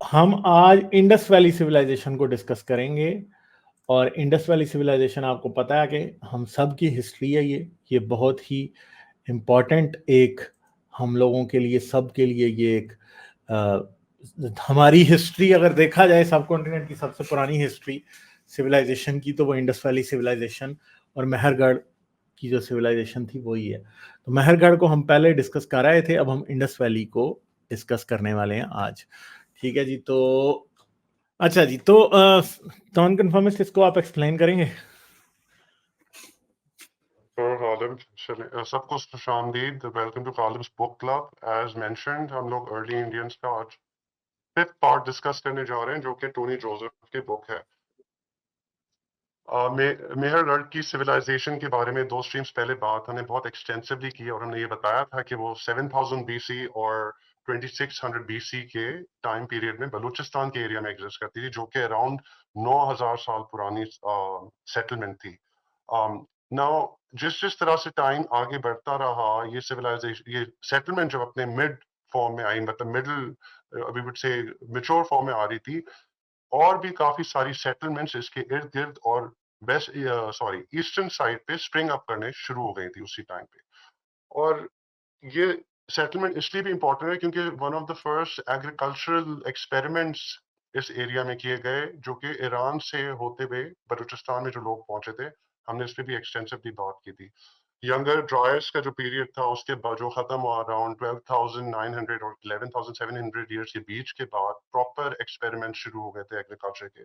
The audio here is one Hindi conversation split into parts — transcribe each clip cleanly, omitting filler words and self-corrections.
हम आज इंडस वैली सिविलाइजेशन को डिस्कस करेंगे। और इंडस वैली सिविलाइजेशन आपको पता है कि हम सब की हिस्ट्री है। ये बहुत ही इम्पॉर्टेंट एक हम लोगों के लिए, सब के लिए ये एक हमारी हिस्ट्री अगर देखा जाए सब कॉन्टिनेंट की सबसे पुरानी हिस्ट्री सिविलाइजेशन की, तो वो इंडस वैली सिविलाइजेशन और मेहरगढ़ की जो सिविलाइजेशन थी वही है। तो मेहरगढ़ को हम पहले डिस्कस कर रहे थे, अब हम इंडस वैली को डिस्कस करने वाले हैं आज। ठीक है जी। तो अच्छा जी, तो नॉन कन्फर्मिस्ट इसको आप एक्सप्लेन करेंगे? सबको खुशामदीद। Welcome to Kalim's book club. As mentioned, हम लोग अर्ली इंडियंस का आज 5th पार्ट डिस्कस करने जा रहे हैं, जो कि टोनी जोसेफ की बुक है। मेहरगढ़ की सिविलाइजेशन के बारे में 2 स्ट्रीम्स पहले बात हमने बहुत एक्सटेंसिवली की और हमने ये बताया था कि वो 7000 BC और 2600 BC के टाइम पीरियड में बलूचिस्तान के एरिया में एग्जिस्ट करती थी, जो कि अराउंड 9000 साल पुरानी सेटलमेंट थी। नाउ जिस तरह से टाइम आगे बढ़ता रहा, ये सिविलाइजेशन, ये सेटलमेंट जब अपने मिड फॉर्म में आई, मतलब middle we would say mature form में आ रही थी, और भी काफी सारी सेटलमेंट्स इसके इर्द गिर्द और ईस्टर्न साइड पे स्प्रिंग अप करने शुरू हो गई थी उसी टाइम पे। और ये सेटलमेंट इसलिए भी इंपॉर्टेंट है क्योंकि one of the first agricultural experiments इस एरिया में किए गए, जो कि ईरान से होते हुए बलूचिस्तान में जो लोग पहुंचे थे। हमने इस पर भी एक्सटेंसिवली बात की थी। यंगर ड्रायर्स का जो पीरियड था, उसके बाद जो खत्म हुआ अराउंड 12,900 और 11,700 ईयर्स के बीच के बाद प्रॉपर एक्सपेरिमेंट शुरू हो गए थे एग्रीकल्चर के।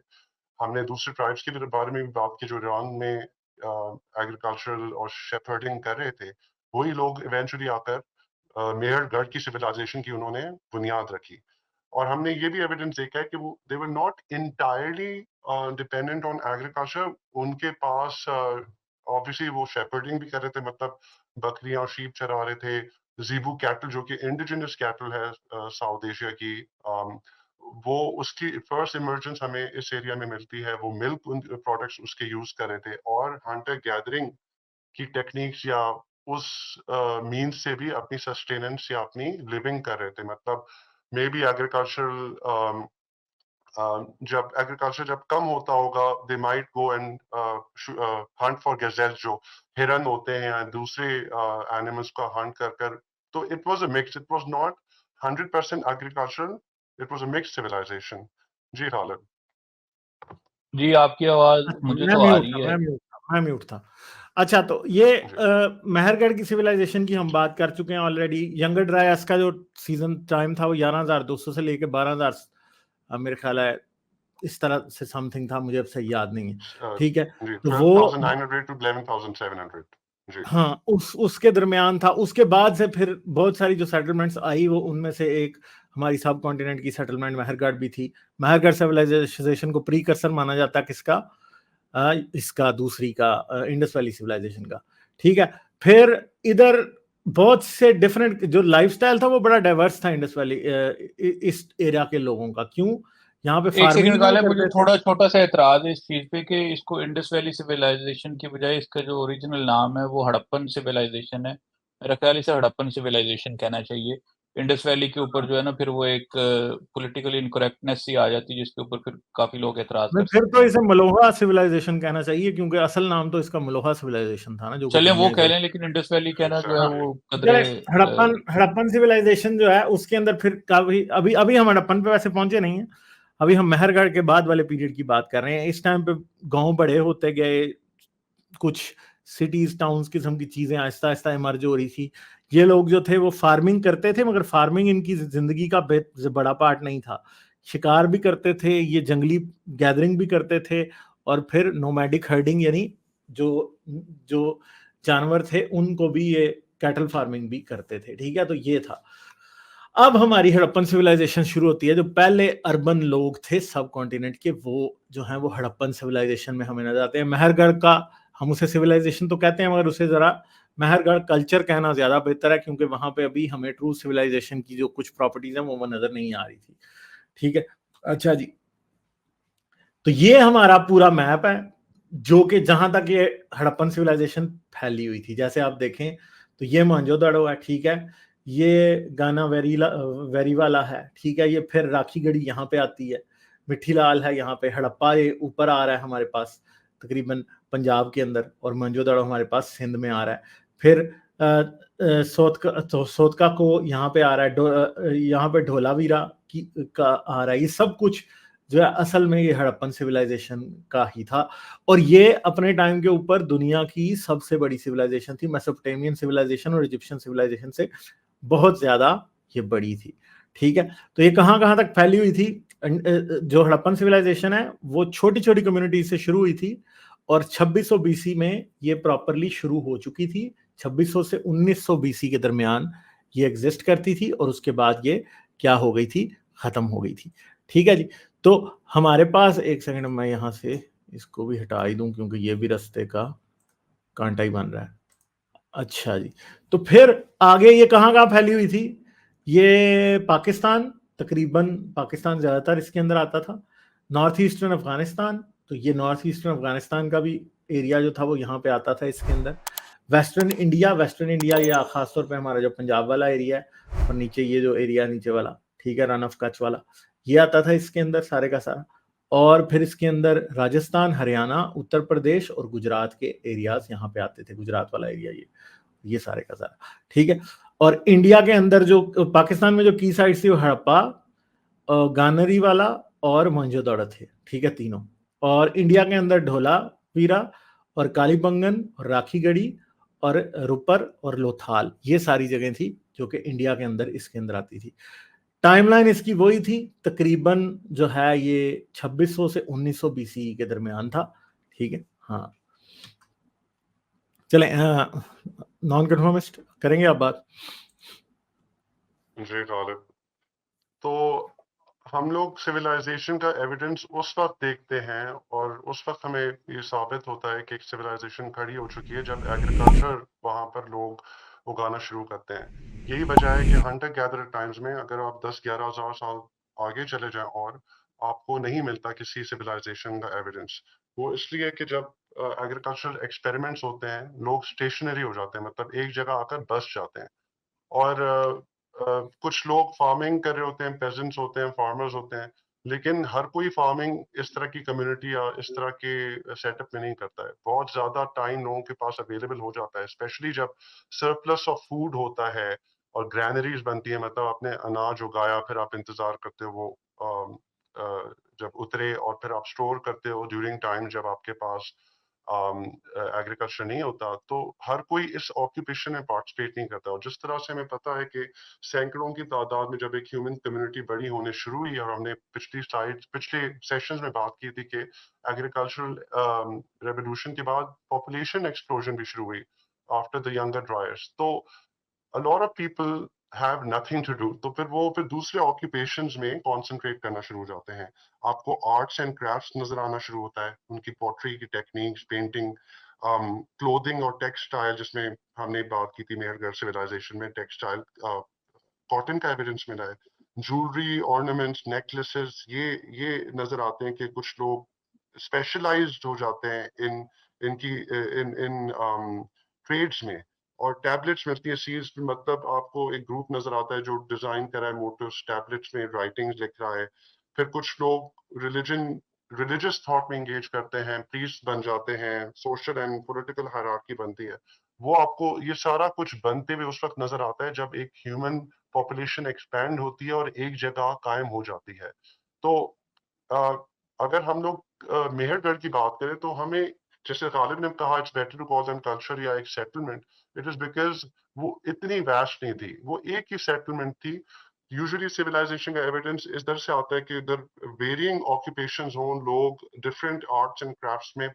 हमने दूसरे ट्राइब्स के बारे में भी बात की जो ईरान में एग्रीकल्चरल और शेफर्डिंग कर रहे थे। वही लोग इवेंचुअली आकर मेहरगढ़ की सिविलाइजेशन की उन्होंने बुनियाद रखी। और हमने ये भी एविडेंस देखा है कि वो they were not entirely dependent on agriculture. उनके पास ऑब्वियसली वो शेपर्डिंग भी कर रहे थे, मतलब बकरियां और शीप चरा रहे थे। जीबू कैटल, जो कि इंडिजिनस कैटल है साउथ एशिया की, वो उसकी फर्स्ट इमर्जेंस हमें इस एरिया में मिलती है। वो मिल्क प्रोडक्ट्स उसके यूज कर रहे थे, और हंटर गैदरिंग की टेक्निक्स या उस मीन्स से भी अपनी सस्टेनेंस या अपनी लिविंग कर रहे थे। मतलब मे बी एग्रीकल्चरल जब एग्रीकल्चर जब कम होता होगा, they might go and Hunt for गजेल्स, जो हिरन होते हैं या दूसरे एनिमल्स का हंट कर कर। तो it was a mix, it was not 100% agricultural, it was a mix civilization. जी खालिद। जी, आपकी आवाज अच्छा, मुझे मैं तो आ म्यूट रही था है। मैं म्यूट था। अच्छा, तो ये जी मेहरगढ़ की सिविलाइजेशन की हम बात कर चुके हैं ऑलरेडी। यंगर ड्रायस का जो सीजन टाइम था वो 11,200 से लेके 12,000 मेरे ख्याल है इस तरह से समथिंग था, मुझे अब सही याद नहीं है। ठीक है, जी तो वो 12,900 to 11,700। जी हाँ उसके दरमियान था। उसके बाद से फिर बहुत सारी जो सेटलमेंट्स आई, वो उनमें से एक हमारी सब कॉन्टिनेंट की सेटलमेंट मेहरगढ़ भी थी। मेहरगढ़ सिविलाइजेशन को प्रीकर्सर माना जाता है किसका? इसका दूसरी का इंडस वैली सिविलाइजेशन का। ठीक है, फिर इधर बहुत से डिफरेंट जो लाइफस्टाइल था वो बड़ा डाइवर्स था इंडस वैली इस एरिया के लोगों का। क्यों? यहाँ पे एक फार्मिंग सेकंड भी वो काले, मुझे करते थे। थोड़ा छोटा सा एतराज है इस चीज पे कि इसको इंडस वैली सिविलाइजेशन की बजाय इसका जो ओरिजिनल नाम है वो हड़प्पन सिविलाइजेशन है। मेरा ख्याल इसे हड़प्पन सिविलाइजेशन कहना चाहिए। इंडस वैली के ऊपर जो है ना, फिर वो एक पॉलिटिकली इनकरेक्टनेस सी आ जाती है, जिसके ऊपर फिर काफी लोग एतराज नहीं, कर फिर सकते तो हैं। इसे मलोहा सिविलाइजेशन कहना चाहिए, क्योंकि असल नाम तो इसका मलोहा सिविलाइजेशन था ना, जो कि चलें वो दुनिया कह से। लें, लेकिन इंडस वैली कहना जो है एग्जैक्टली। वो चले, कदरे हड़प्पन सिविलाइजेशन जो है उसके अंदर फिर काफी, अभी अभी हम हड़प्पन पे वैसे पहुंचे नहीं है। अभी हम मेहरगढ़ के बाद वाले पीरियड की बात कर रहे हैं। इस टाइम पे गांव बड़े होते गए, कुछ सिटीज टाउन्स किस्म की चीजें आहिस्ता आहिस्ता इमर्ज हो रही थी। ये लोग जो थे वो फार्मिंग करते थे, मगर फार्मिंग इनकी जिंदगी का बड़ा पार्ट नहीं था। शिकार भी करते थे, ये जंगली गैदरिंग भी करते थे, और फिर नोमैडिक हर्डिंग, यानी जो जो जानवर थे उनको भी ये कैटल फार्मिंग भी करते थे। ठीक है, तो ये था। अब हमारी हड़प्पन सिविलाइजेशन शुरू होती है। जो पहले अर्बन लोग थे सब कॉन्टिनेंट के, वो जो हैं वो हड़प्पन सिविलाइजेशन में हमें नजर आते हैं। मेहरगढ़ का हम उसे सिविलाइजेशन तो कहते हैं, मगर उसे जरा मेहरगढ़ कल्चर कहना ज्यादा बेहतर है, क्योंकि वहां पे अभी हमें ट्रू सिविलाइजेशन की जो कुछ प्रॉपर्टीज हैं वो नजर नहीं आ रही थी। ठीक है, अच्छा जी, तो ये हमारा पूरा मैप है, जो कि जहां तक ये हड़प्पन सिविलाइजेशन फैली हुई थी। जैसे आप देखें तो ये मोहनजोदड़ो है। ठीक है, ये गाना वेरी वाला है, ठीक है। ये फिर राखी गढ़ी यहाँ पे आती है, मिट्टी लाल है यहाँ पे, हड़प्पा ये ऊपर आ रहा है हमारे पास तकरीबन पंजाब के अंदर, और मोहनजोदड़ो हमारे पास सिंध में आ रहा है। फिर सोतका को यहाँ पे आ रहा है, यहाँ पे ढोलावीरा का आ रहा है। ये सब कुछ जो है असल में ये हड़प्पन सिविलाइजेशन का ही था, और ये अपने टाइम के ऊपर दुनिया की सबसे बड़ी सिविलाइजेशन थी। मेसोपोटामियन सिविलाइजेशन और इजिप्शियन सिविलाइजेशन से बहुत ज्यादा ये बड़ी थी, ठीक है। तो ये कहाँ कहाँ तक फैली हुई थी? जो हड़प्पन सिविलाइजेशन है वो छोटी छोटी कम्युनिटी से शुरू हुई थी, और 2600 बीसी में ये प्रॉपरली शुरू हो चुकी थी। 2600 से 1900 बीसी के दरमियान ये एग्जिस्ट करती थी, और उसके बाद ये क्या हो गई थी? खत्म हो गई थी, ठीक है जी। तो हमारे पास, एक सेकंड मैं यहाँ से इसको भी हटा ही दूं क्योंकि ये भी रास्ते का कांटा ही बन रहा है। अच्छा जी, तो फिर आगे ये कहाँ कहाँ फैली हुई थी? ये पाकिस्तान, तकरीबन पाकिस्तान ज्यादातर इसके अंदर आता था। नॉर्थ ईस्टर्न अफगानिस्तान, तो ये नॉर्थ ईस्टर्न अफगानिस्तान का भी एरिया जो था वो यहाँ पे आता था इसके अंदर। वेस्टर्न इंडिया या खासतौर पे हमारा जो पंजाब वाला एरिया है, और नीचे ये जो एरिया नीचे वाला, ठीक है, रन ऑफ कच्छ वाला, ये आता था इसके अंदर सारे का सारा। और फिर इसके अंदर राजस्थान, हरियाणा, उत्तर प्रदेश और गुजरात के एरियाज यहाँ पे आते थे, गुजरात वाला एरिया ये सारे का सारा, ठीक है। और इंडिया के अंदर जो पाकिस्तान में जो की साइड थी वो हड़प्पा, गानरी वाला और मोहनजोदड़ो थे, ठीक है, तीनों। और इंडिया के अंदर ढोलावीरा और कालीबंगन और राखीगढ़ी और रुपर और लोथाल, ये सारी जगह थी जो कि इंडिया के अंदर इसके अंदर आती थी। टाइमलाइन इसकी वही थी, तकरीबन जो है ये 2600 से 1900 बीसी के दरमियान था, ठीक है। हाँ, चले नॉन कन्फर्मिस्ट करेंगे आप बात? जी गालिब, तो हम लोग सिविलाइजेशन का एविडेंस उस वक्त देखते हैं, और उस वक्त हमें ये साबित होता है कि एक सिविलाइजेशन खड़ी हो चुकी है जब एग्रीकल्चर वहां पर लोग उगाना शुरू करते हैं। यही वजह है कि हंटर गैदरर टाइम्स में अगर आप 10-11 हज़ार साल आगे चले जाएं और आपको नहीं मिलता किसी सिविलाइजेशन का एविडेंस। वो इसलिए कि जब एग्रीकल्चरल एक्सपेरिमेंट्स होते हैं, लोग स्टेशनरी हो जाते हैं, मतलब एक जगह आकर बस जाते हैं। और कुछ लोग फार्मिंग कर रहे होते हैं, पेजेंट्स होते हैं, फार्मर्स होते हैं, लेकिन हर कोई फार्मिंग इस तरह की कम्युनिटी या इस तरह के सेटअप में नहीं करता है। बहुत ज्यादा टाइम लोगों के पास अवेलेबल हो जाता है, स्पेशली जब सरप्लस ऑफ फूड होता है और ग्रैनरीज बनती है, मतलब आपने अनाज उगाया, फिर आप इंतजार करते हो वो जब उतरे, और फिर आप स्टोर करते हो ड्यूरिंग टाइम जब आपके पास एग्रीकल्चर नहीं होता। तो हर कोई इस ऑक्यूपेशन में पार्टिसिपेट नहीं करता। और जिस तरह से हमें पता है कि सैकड़ों की तादाद में जब एक ह्यूमन कम्युनिटी बड़ी होने शुरू हुई, और हमने पिछले सेशंस में बात की थी कि एग्रीकल्चरल रेवोल्यूशन के बाद पॉपुलेशन एक्सप्लोजन भी शुरू हुई आफ्टर द यंगर ड्रायर्स। तो a lot of people have nothing to do, तो फिर दूसरे ऑक्यूपेशंस में कंसंट्रेट करना शुरू हो जाते हैं। आपको आर्ट्स एंड क्राफ्ट्स नजर आना शुरू होता है, उनकी पॉटरी की टेक्निक्स, पेंटिंग, क्लोथिंग और टेक्सटाइल, जिसमें हमने बात की थी मेहरगढ़ सिविलाइजेशन में टेक्सटाइल कॉटन का एविडेंस मिला है। ज्वेलरी, ऑर्नामेंट्स, नेकलेसेस, ये नजर आते हैं कि कुछ लोग स्पेशलाइज्ड हो जाते हैं इन ट्रेड्स में। और टैबलेट्स मिलती है सीज, मतलब आपको एक ग्रुप नजर आता है जो डिजाइन करा है मोटर्स, टैबलेट्स में राइटिंग्स लिख रहा है। फिर कुछ लोग रिलीजियस थॉट में एंगेज करते हैं, प्रीस्ट बन जाते हैं, सोशल एंड पॉलिटिकल हायरार्की बनती है। वो आपको ये सारा कुछ बनते हुए उस वक्त नजर आता है जब एक ह्यूमन पॉपुलेशन एक्सपैंड होती है और एक जगह कायम हो जाती है। तो अगर हम लोग मेहरगढ़ की बात करें तो हमें, जैसे गालिब ने कहा, it's better to call them culture या एक सेटलमेंट, इट इज बिकॉज वो इतनी वैस्ट नहीं थी, वो एक ही सेटलमेंट थी। यूजुअली सिविलाइजेशन का एविडेंस इधर से आता है कि इधर वेरियंग ऑक्यूपेशंस हों, लोग डिफरेंट आर्ट्स एंड क्राफ्ट्स में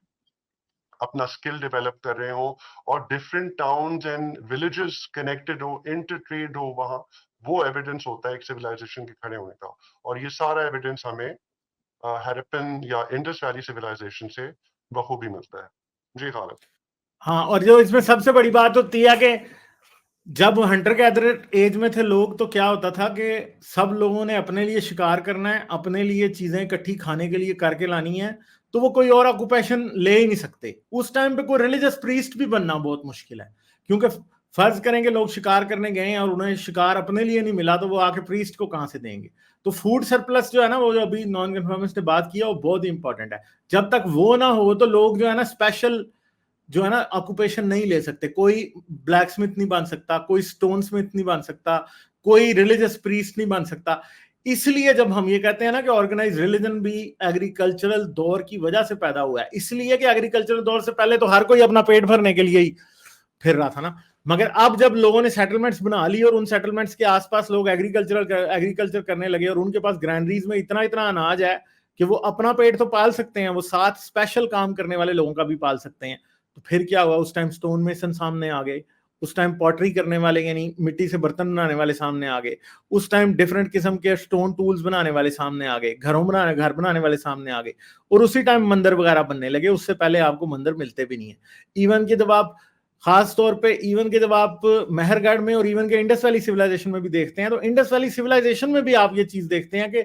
अपना स्किल डेवलप कर रहे हो, और different towns and villages connected हो, इंटर ट्रेड हो वहां। वो एविडेंस होता है एक सिविलाइजेशन के खड़े होने का। और ये सारा एविडेंस हमें हड़प्पन या इंडस वैली सिविलाइजेशन से बखूबी मिलता है। जी गालिब। हाँ, और जो इसमें सबसे बड़ी बात होती है कि जब हंटर गैदरर एज में थे लोग, तो क्या होता था कि सब लोगों ने अपने लिए शिकार करना है, अपने लिए चीजें इकट्ठी खाने के लिए करके लानी है, तो वो कोई और ऑक्यूपेशन ले ही नहीं सकते। उस टाइम पे कोई रिलीजियस प्रीस्ट भी बनना बहुत मुश्किल है, क्योंकि फर्ज करें कि लोग शिकार करने गए और उन्हें शिकार अपने लिए नहीं मिला, तो वो आके प्रीस्ट को कहां से देंगे? तो फूड सरप्लस जो है ना, वो जो अभी नॉन कन्फर्मिस्ट ने बात किया, वो बहुत ही इंपॉर्टेंट है। जब तक वो ना हो तो लोग जो है ना स्पेशल जो है ना ऑक्यूपेशन नहीं ले सकते। कोई ब्लैक स्मिथ नहीं बन सकता, कोई स्टोन स्मिथ नहीं बन सकता, कोई रिलीजियस प्रीस्ट नहीं बन सकता। इसलिए जब हम ये कहते हैं ना कि ऑर्गेनाइज रिलीजन भी एग्रीकल्चरल दौर की वजह से पैदा हुआ है, इसलिए कि एग्रीकल्चरल दौर से पहले तो हर कोई अपना पेट भरने के लिए ही फिर रहा था ना। मगर अब जब लोगों ने सेटलमेंट्स बना ली और उन सेटलमेंट्स के आसपास लोग एग्रीकल्चर करने लगे और उनके पास ग्रैंडरीज में इतना इतना अनाज है कि वो अपना पेट तो पाल सकते हैं, वो साथ स्पेशल काम करने वाले लोगों का भी पाल सकते हैं। तो फिर क्या हुआ, उस टाइम स्टोन मेसन सामने आ गए, उस टाइम पॉटरी करने वाले यानी मिट्टी से बर्तन बनाने वाले सामने आ गए, उस टाइम डिफरेंट किस्म के स्टोन टूल्स बनाने वाले सामने आ गए, घर बनाने वाले सामने आ गए, और उसी टाइम मंदिर वगैरह बनने लगे। उससे पहले आपको मंदिर मिलते भी नहीं है। इवन कि जब आप खास तौर पे इवन के जब आप मेहरगढ़ में और इवन के इंडस वैली सिविलाइजेशन में भी देखते हैं, तो इंडस वैली सिविलाइजेशन में भी आप ये चीज देखते हैं कि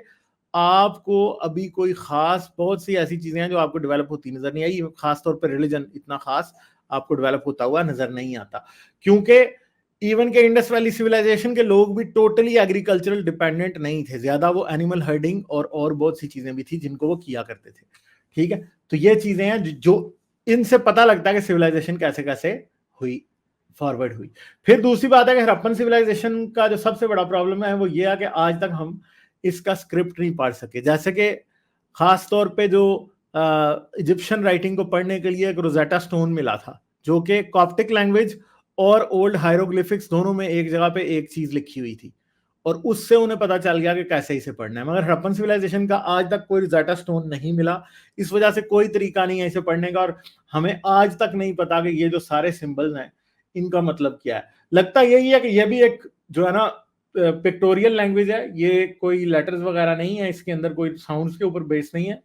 आपको अभी कोई खास बहुत सी ऐसी चीजें हैं जो आपको डेवलप होती नजर नहीं आई। खास तौर पर रिलीजन इतना खास आपको डेवलप होता हुआ नजर नहीं आता, क्योंकि इवन के इंडस वैली सिविलाइजेशन के लोग भी टोटली एग्रीकल्चरल डिपेंडेंट नहीं थे, ज्यादा वो एनिमल हर्डिंग और बहुत सी चीजें भी थी जिनको वो किया करते थे। ठीक है, तो ये चीजें हैं जो इनसे पता लगता है कि सिविलाइजेशन कैसे कैसे हुई, फॉरवर्ड हुई। फिर दूसरी बात है कि हड़प्पन सिविलाइजेशन का जो सबसे बड़ा प्रॉब्लम है वो ये है कि आज तक हम इसका स्क्रिप्ट नहीं पढ़ सके। जैसे कि खास तौर पे जो इजिप्शियन राइटिंग को पढ़ने के लिए एक रोजेटा स्टोन मिला था, जो कि कॉप्टिक लैंग्वेज और ओल्ड हायरोग्लिफिक्स दोनों में एक जगह पे एक चीज लिखी हुई थी, और उससे उन्हें पता चल गया कि कैसे इसे पढ़ना है। मगर हड़प्पन सिविलाइजेशन का आज तक कोई रोजेटा स्टोन नहीं मिला, इस वजह से कोई तरीका नहीं है इसे पढ़ने का, और हमें आज तक नहीं पता कि ये जो सारे सिंबल्स हैं इनका मतलब क्या है। लगता यही है कि ये भी एक जो है ना पिक्टोरियल लैंग्वेज है, ये कोई लेटर्स वगैरह नहीं है, इसके अंदर कोई साउंड्स के ऊपर बेस नहीं है,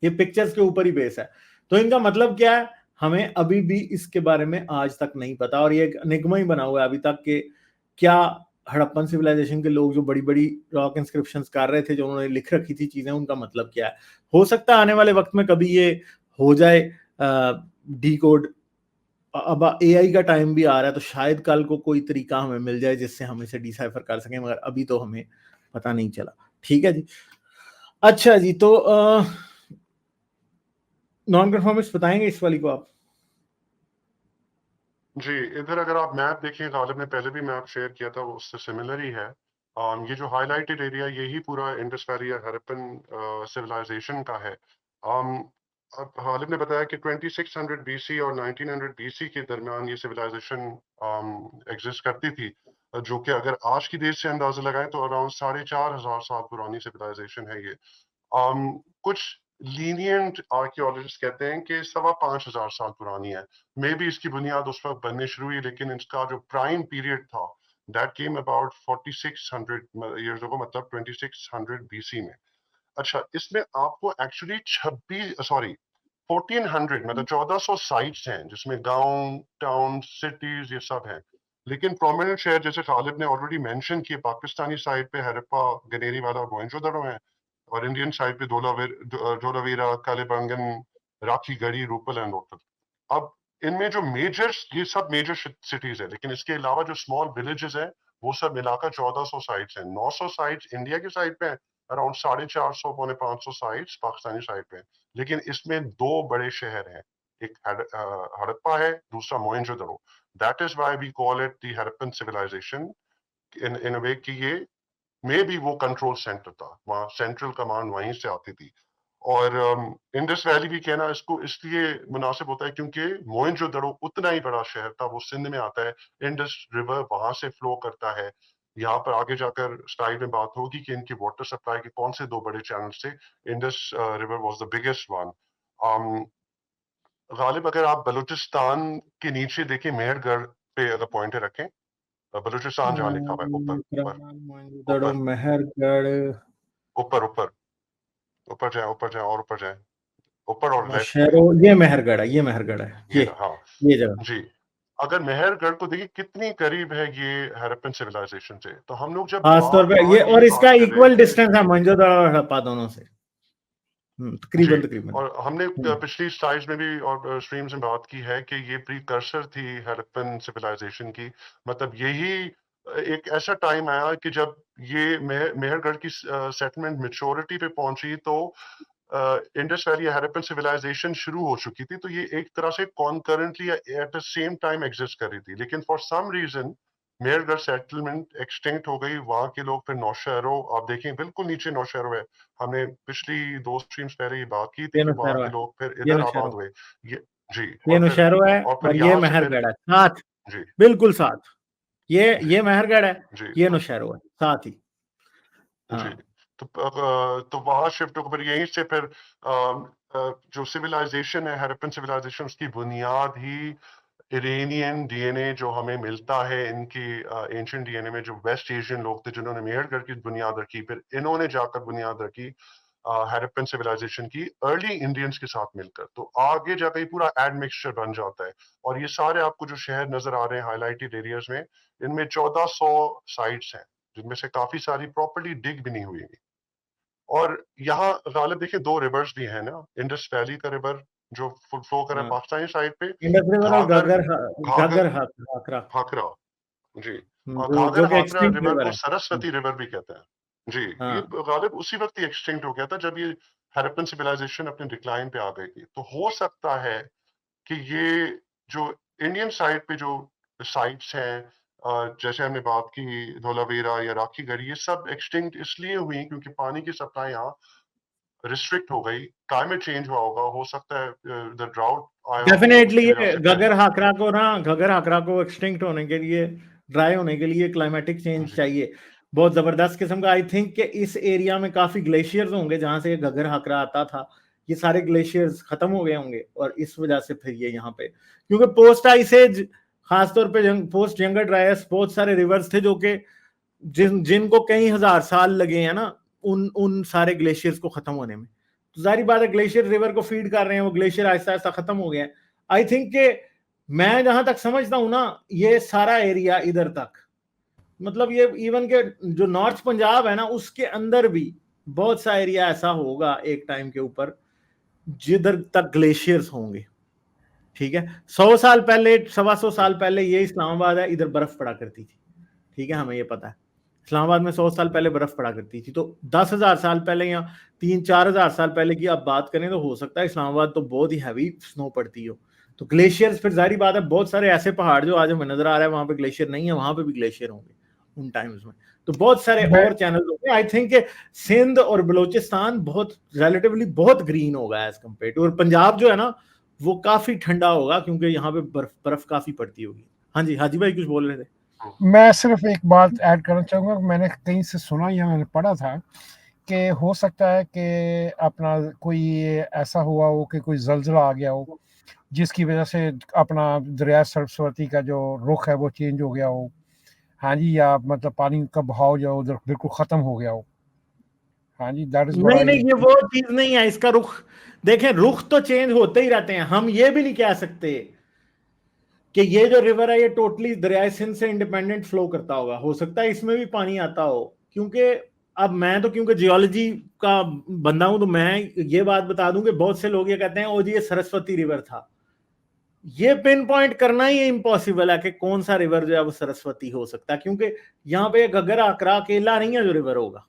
ये पिक्चर्स के ऊपर ही बेस है। तो इनका मतलब क्या है, हमें अभी भी इसके बारे में आज तक नहीं पता, और ये एक एनिग्मा ही बना हुआ है अभी तक कि क्या हड़प्पन सिविलाइजेशन के लोग जो बड़ी बड़ी रॉक इंस्क्रिप्शंस कर रहे थे, जो उन्होंने लिख रखी थी चीजें, उनका मतलब क्या है। हो सकता है आने वाले वक्त में कभी ये हो जाए डी कोड। अब एआई का टाइम भी आ रहा है, तो शायद कल को कोई तरीका हमें मिल जाए जिससे हम इसे डिसाइफर कर सकें, मगर अभी तो हमें पता नहीं चला। ठीक है जी, अच्छा जी, तो नॉन कन्फर्मिस्ट बताएंगे इस वाली को आप? जी, इधर अगर आप मैप देखें, गालिब ने पहले भी मैप शेयर किया था, वो उससे सिमिलर ही है। ये जो हाईलाइटेड एरिया, यही पूरा इंडस वैली या हड़प्पन सिविलाइजेशन का है। अब गालिब ने बताया कि 2600 बीसी और 1900 बीसी के दरमियान ये सिविलाइजेशन एग्जिस्ट करती थी, जो कि अगर आज की डेट से अंदाजा लगाएं तो अराउंड 4500 साल पुरानी सिविलाइजेशन है ये। कुछ लीनियंट आर्कियोलॉजिस्ट कहते हैं कि 5500 साल पुरानी है। मे बी इसकी बुनियाद उस वक्त बनने शुरू हुई, लेकिन इसका जो प्राइम पीरियड था that came about 4600 years ago, मतलब 2600 बीसी में। अच्छा, इसमें आपको एक्चुअली 1400 मतलब 1400 साइट्स हैं, जिसमें गांव, टाउन, सिटीज, ये सब हैं। लेकिन प्रोमिनेंट शहर जैसे गालिब ने ऑलरेडी मेंशन किए, पाकिस्तानी साइड पे हड़प्पा, गनेरीवाला और मोहनजोदड़ो हैं, और इंडियन साइड पे धोलावीरा, कालीबंगन, राखी गढ़ी, रूपल एंड लोथल। अब इनमें जो मेजर, ये सब मेजर सिटीज है, लेकिन इसके अलावा जो स्मॉल विलेजेस हैं वो सब मिलाकर 1400 साइट्स हैं। 900 साइट्स इंडिया की साइड पे हैं, अराउंड 450 पौने 500 साइट्स पाकिस्तानी साइड पे हैं। लेकिन इसमें दो बड़े शहर हैं, एक हड़प्पा है, दूसरा Mohenjodaro. That is why we call it the Harappan civilization in a way कि ये मे बी वो कंट्रोल सेंटर था, वहां सेंट्रल कमांड वहीं से आती थी। और इंडस वैली भी कहना इसको इसलिए मुनासिब होता है क्योंकि मोहनजोदड़ो उतना ही बड़ा शहर था, वो सिंध में आता है, इंडस रिवर वहां से फ्लो करता है। यहाँ पर आगे जाकर स्लाइड में बात होगी कि इनकी वाटर सप्लाई के कौन से दो बड़े चैनल से। Indus river was the biggest one. Ghalib, अगर आप बलूचिस्तान के नीचे देखें, मेहरगढ़ पे अगर पॉइंटर रखें, बलूचिस्तान जहाँ लिखा हुआ है ऊपर ऊपर मेहरगढ़, ऊपर ऊपर ऊपर जाए, ऊपर जाए और ऊपर जाए, ऊपर और लेफ्ट पे। ये मेहरगढ़ है, ये मेहरगढ़ है, हाँ ये जगह जी। अगर मेहरगढ़ को देखिए कितनी करीब है ये हड़प्पन सिविलाइजेशन से, तो हम लोग जब खास तौर पे ये, और इसका इक्वल डिस्टेंस है मोहनजोदड़ो और हड़प्पा दोनों से। तकरीबन जी, तकरीबन। और हमने पिछली स्लाइड्स में भी और स्ट्रीम्स में बात की है कि ये प्रीकर्सर थी हड़प्पन सिविलाइजेशन की। मतलब यही एक ऐसा टाइम आया कि जब ये मेहरगढ़ की सेटलमेंट मैच्योरिटी पे पहुंची, तो इंडस वैली हड़प्पन सिविलाइजेशन शुरू हो चुकी थी। तो ये एक तरह से concurrently at the same time exist कर रही थी, लेकिन for some reason Mehrgarh settlement extinct हो गई। वहां के लोग फिर नौशहरों, आप देखें बिल्कुल नीचे नौशहरों है, हमने पिछली 2 स्ट्रीम्स पहले ये बात की थी ये कि वहां नौशहरों के है, लोग फिर ये इधर आबाद नौशहरों, हुए। ये जी, ये नौशहरों है और फिर और ये यहाँ से फिर मेहरगढ़ है साथ, जी बिल्कुल साथ। ये जी मेहरगढ़ है, जी ये नौशहरों है साथ ही। जी। हाँ तो वहां शिफ्ट होकर फिर यहीं से फिर जो सिविलाइजेशन है हड़प्पन सिविलाइजेशन, उसकी बुनियाद ही इरेनियन डीएनए जो हमें मिलता है इनकी एंशिएंट डीएनए में, जो वेस्ट एशियन लोग थे जिन्होंने मेहरगढ़ की बुनियाद रखी, फिर इन्होंने जाकर बुनियाद रखी हड़प्पन सिविलाइजेशन की अर्ली इंडियंस के साथ मिलकर। तो आगे जाकर ये पूरा एडमिक्सचर बन जाता है। और ये सारे आपको जो शहर नजर आ रहे हैं हाईलाइटेड एरियाज में, इनमें 1400 साइट्स हैं, जिनमें से काफी सारी प्रॉपर्टी डिग भी नहीं हुई। और यहाँ गालिब देखिए 2 रिवर्स भी है ना, इंडस वैली का रिवर जो फ्लो कर रहा है हाँ, पाकिस्तानी साइड पे, इंडस रिवर और घाघर घग्गर घाघर हाकरा, हाकरा जी, और जो घाघर कि हाकरा एक्सटिंक्ट रिवर रिवर को है। सरस्वती रिवर भी कहते हैं। जी, ये हाँ गालिब उसी वक्त ही एक्सटिंक्ट हो गया था जब ये हड़प्पन सिविलाइजेशन अपने डिक्लाइन पे आ गई थी। तो हो सकता है कि ये जो इंडियन साइड पे जो साइट्स हैं, जैसे हमने बात की धोलावीरा या राखीगढ़, ये सब एक्सटिंक्ट इसलिए हुई क्योंकि पानी की सप्लाई यहाँ रिस्ट्रिक्ट हो गई। क्लाइमेट चेंज हुआ होगा, हो सकता है द ड्राउट आया हो, डेफिनेटली, उसकी वजह ये से फिर घग्गर हाकरा को एक्सटिंक्ट होने के लिए, ड्राई होने के लिए क्लाइमेटिक चेंज जी चाहिए बहुत जबरदस्त किस्म का। आई थिंक कि इस एरिया में काफी ग्लेशियर्स होंगे जहां से घग्गर हाकरा आता था, ये सारे ग्लेशियर्स खत्म हो गए होंगे और इस वजह से फिर ये यहाँ पे, क्योंकि पोस्ट आइसेज, खासतौर पे पोस्ट यंगर ड्रायस, बहुत सारे रिवर्स थे जो कि जिनको कई हजार साल लगे हैं ना उन सारे ग्लेशियर्स को खत्म होने में। तो जारी बात है ग्लेशियर रिवर को फीड कर रहे हैं, वो ग्लेशियर आहिस्ता आहिस्ता खत्म हो गया है। आई थिंक के मैं जहां तक समझता हूं ना, ये सारा एरिया इधर तक, मतलब ये इवन के जो नॉर्थ पंजाब है ना उसके अंदर भी बहुत सा एरिया ऐसा होगा एक टाइम के ऊपर जिधर तक ग्लेशियर्स होंगे। ठीक है, 100 साल पहले, 125 साल पहले ये इस्लामाबाद है, इधर बर्फ पड़ा करती थी। ठीक है, हमें ये पता है इस्लामाबाद में 100 साल पहले बर्फ पड़ा करती थी। तो 10,000 साल पहले या 3-4 हजार साल पहले की आप बात करें तो हो सकता है इस्लामाबाद तो बहुत ही हैवी स्नो पड़ती हो। तो ग्लेशियर्स, फिर जारी बात है बहुत सारे ऐसे पहाड़ जो आज हमें नजर आ रहा है वहां पे ग्लेशियर नहीं है, वहां पे भी ग्लेशियर होंगे उन टाइम्स में। तो बहुत सारे और चैनल होंगे। आई थिंक सिंध और बलोचिस्तान बहुत रिलेटिवली बहुत ग्रीन होगा एज कम्पेयर टू, और पंजाब जो है ना वो काफी ठंडा होगा क्योंकि यहाँ पे बर्फ काफी पड़ती होगी। हाँ जी, हाजी भाई कुछ बोल रहे थे। मैं सिर्फ एक बात ऐड करना चाहूँगा, मैंने कहीं से सुना या मैंने पढ़ा था कि हो सकता है कि अपना कोई ऐसा हुआ हो कि कोई जल्जला आ गया हो जिसकी वजह से अपना दरिया सरस्वती का जो रुख है वो चेंज हो गया हो। हाँ जी, या मतलब पानी का बहाव जो उधर बिल्कुल ख़त्म हो गया हो। हाँ जी, दैट इज नहीं नहीं, ये वो चीज नहीं है। इसका रुख देखें, रुख तो चेंज होते ही रहते हैं। हम ये भी नहीं कह सकते कि ये जो रिवर है ये टोटली दरियाए सिंध से इंडिपेंडेंट फ्लो करता होगा। हो सकता है इसमें भी पानी आता हो, क्योंकि अब मैं तो क्योंकि जियोलॉजी का बंदा हूं तो मैं ये बात बता दूं कि बहुत से लोग ये कहते हैं ओ जी ये सरस्वती रिवर था। ये पिन पॉइंट करना ही इम्पॉसिबल है कि कौन सा रिवर जो है वो सरस्वती हो सकता है, क्योंकि यहाँ पे घग्गर आकरा अकेला नहीं है जो रिवर होगा,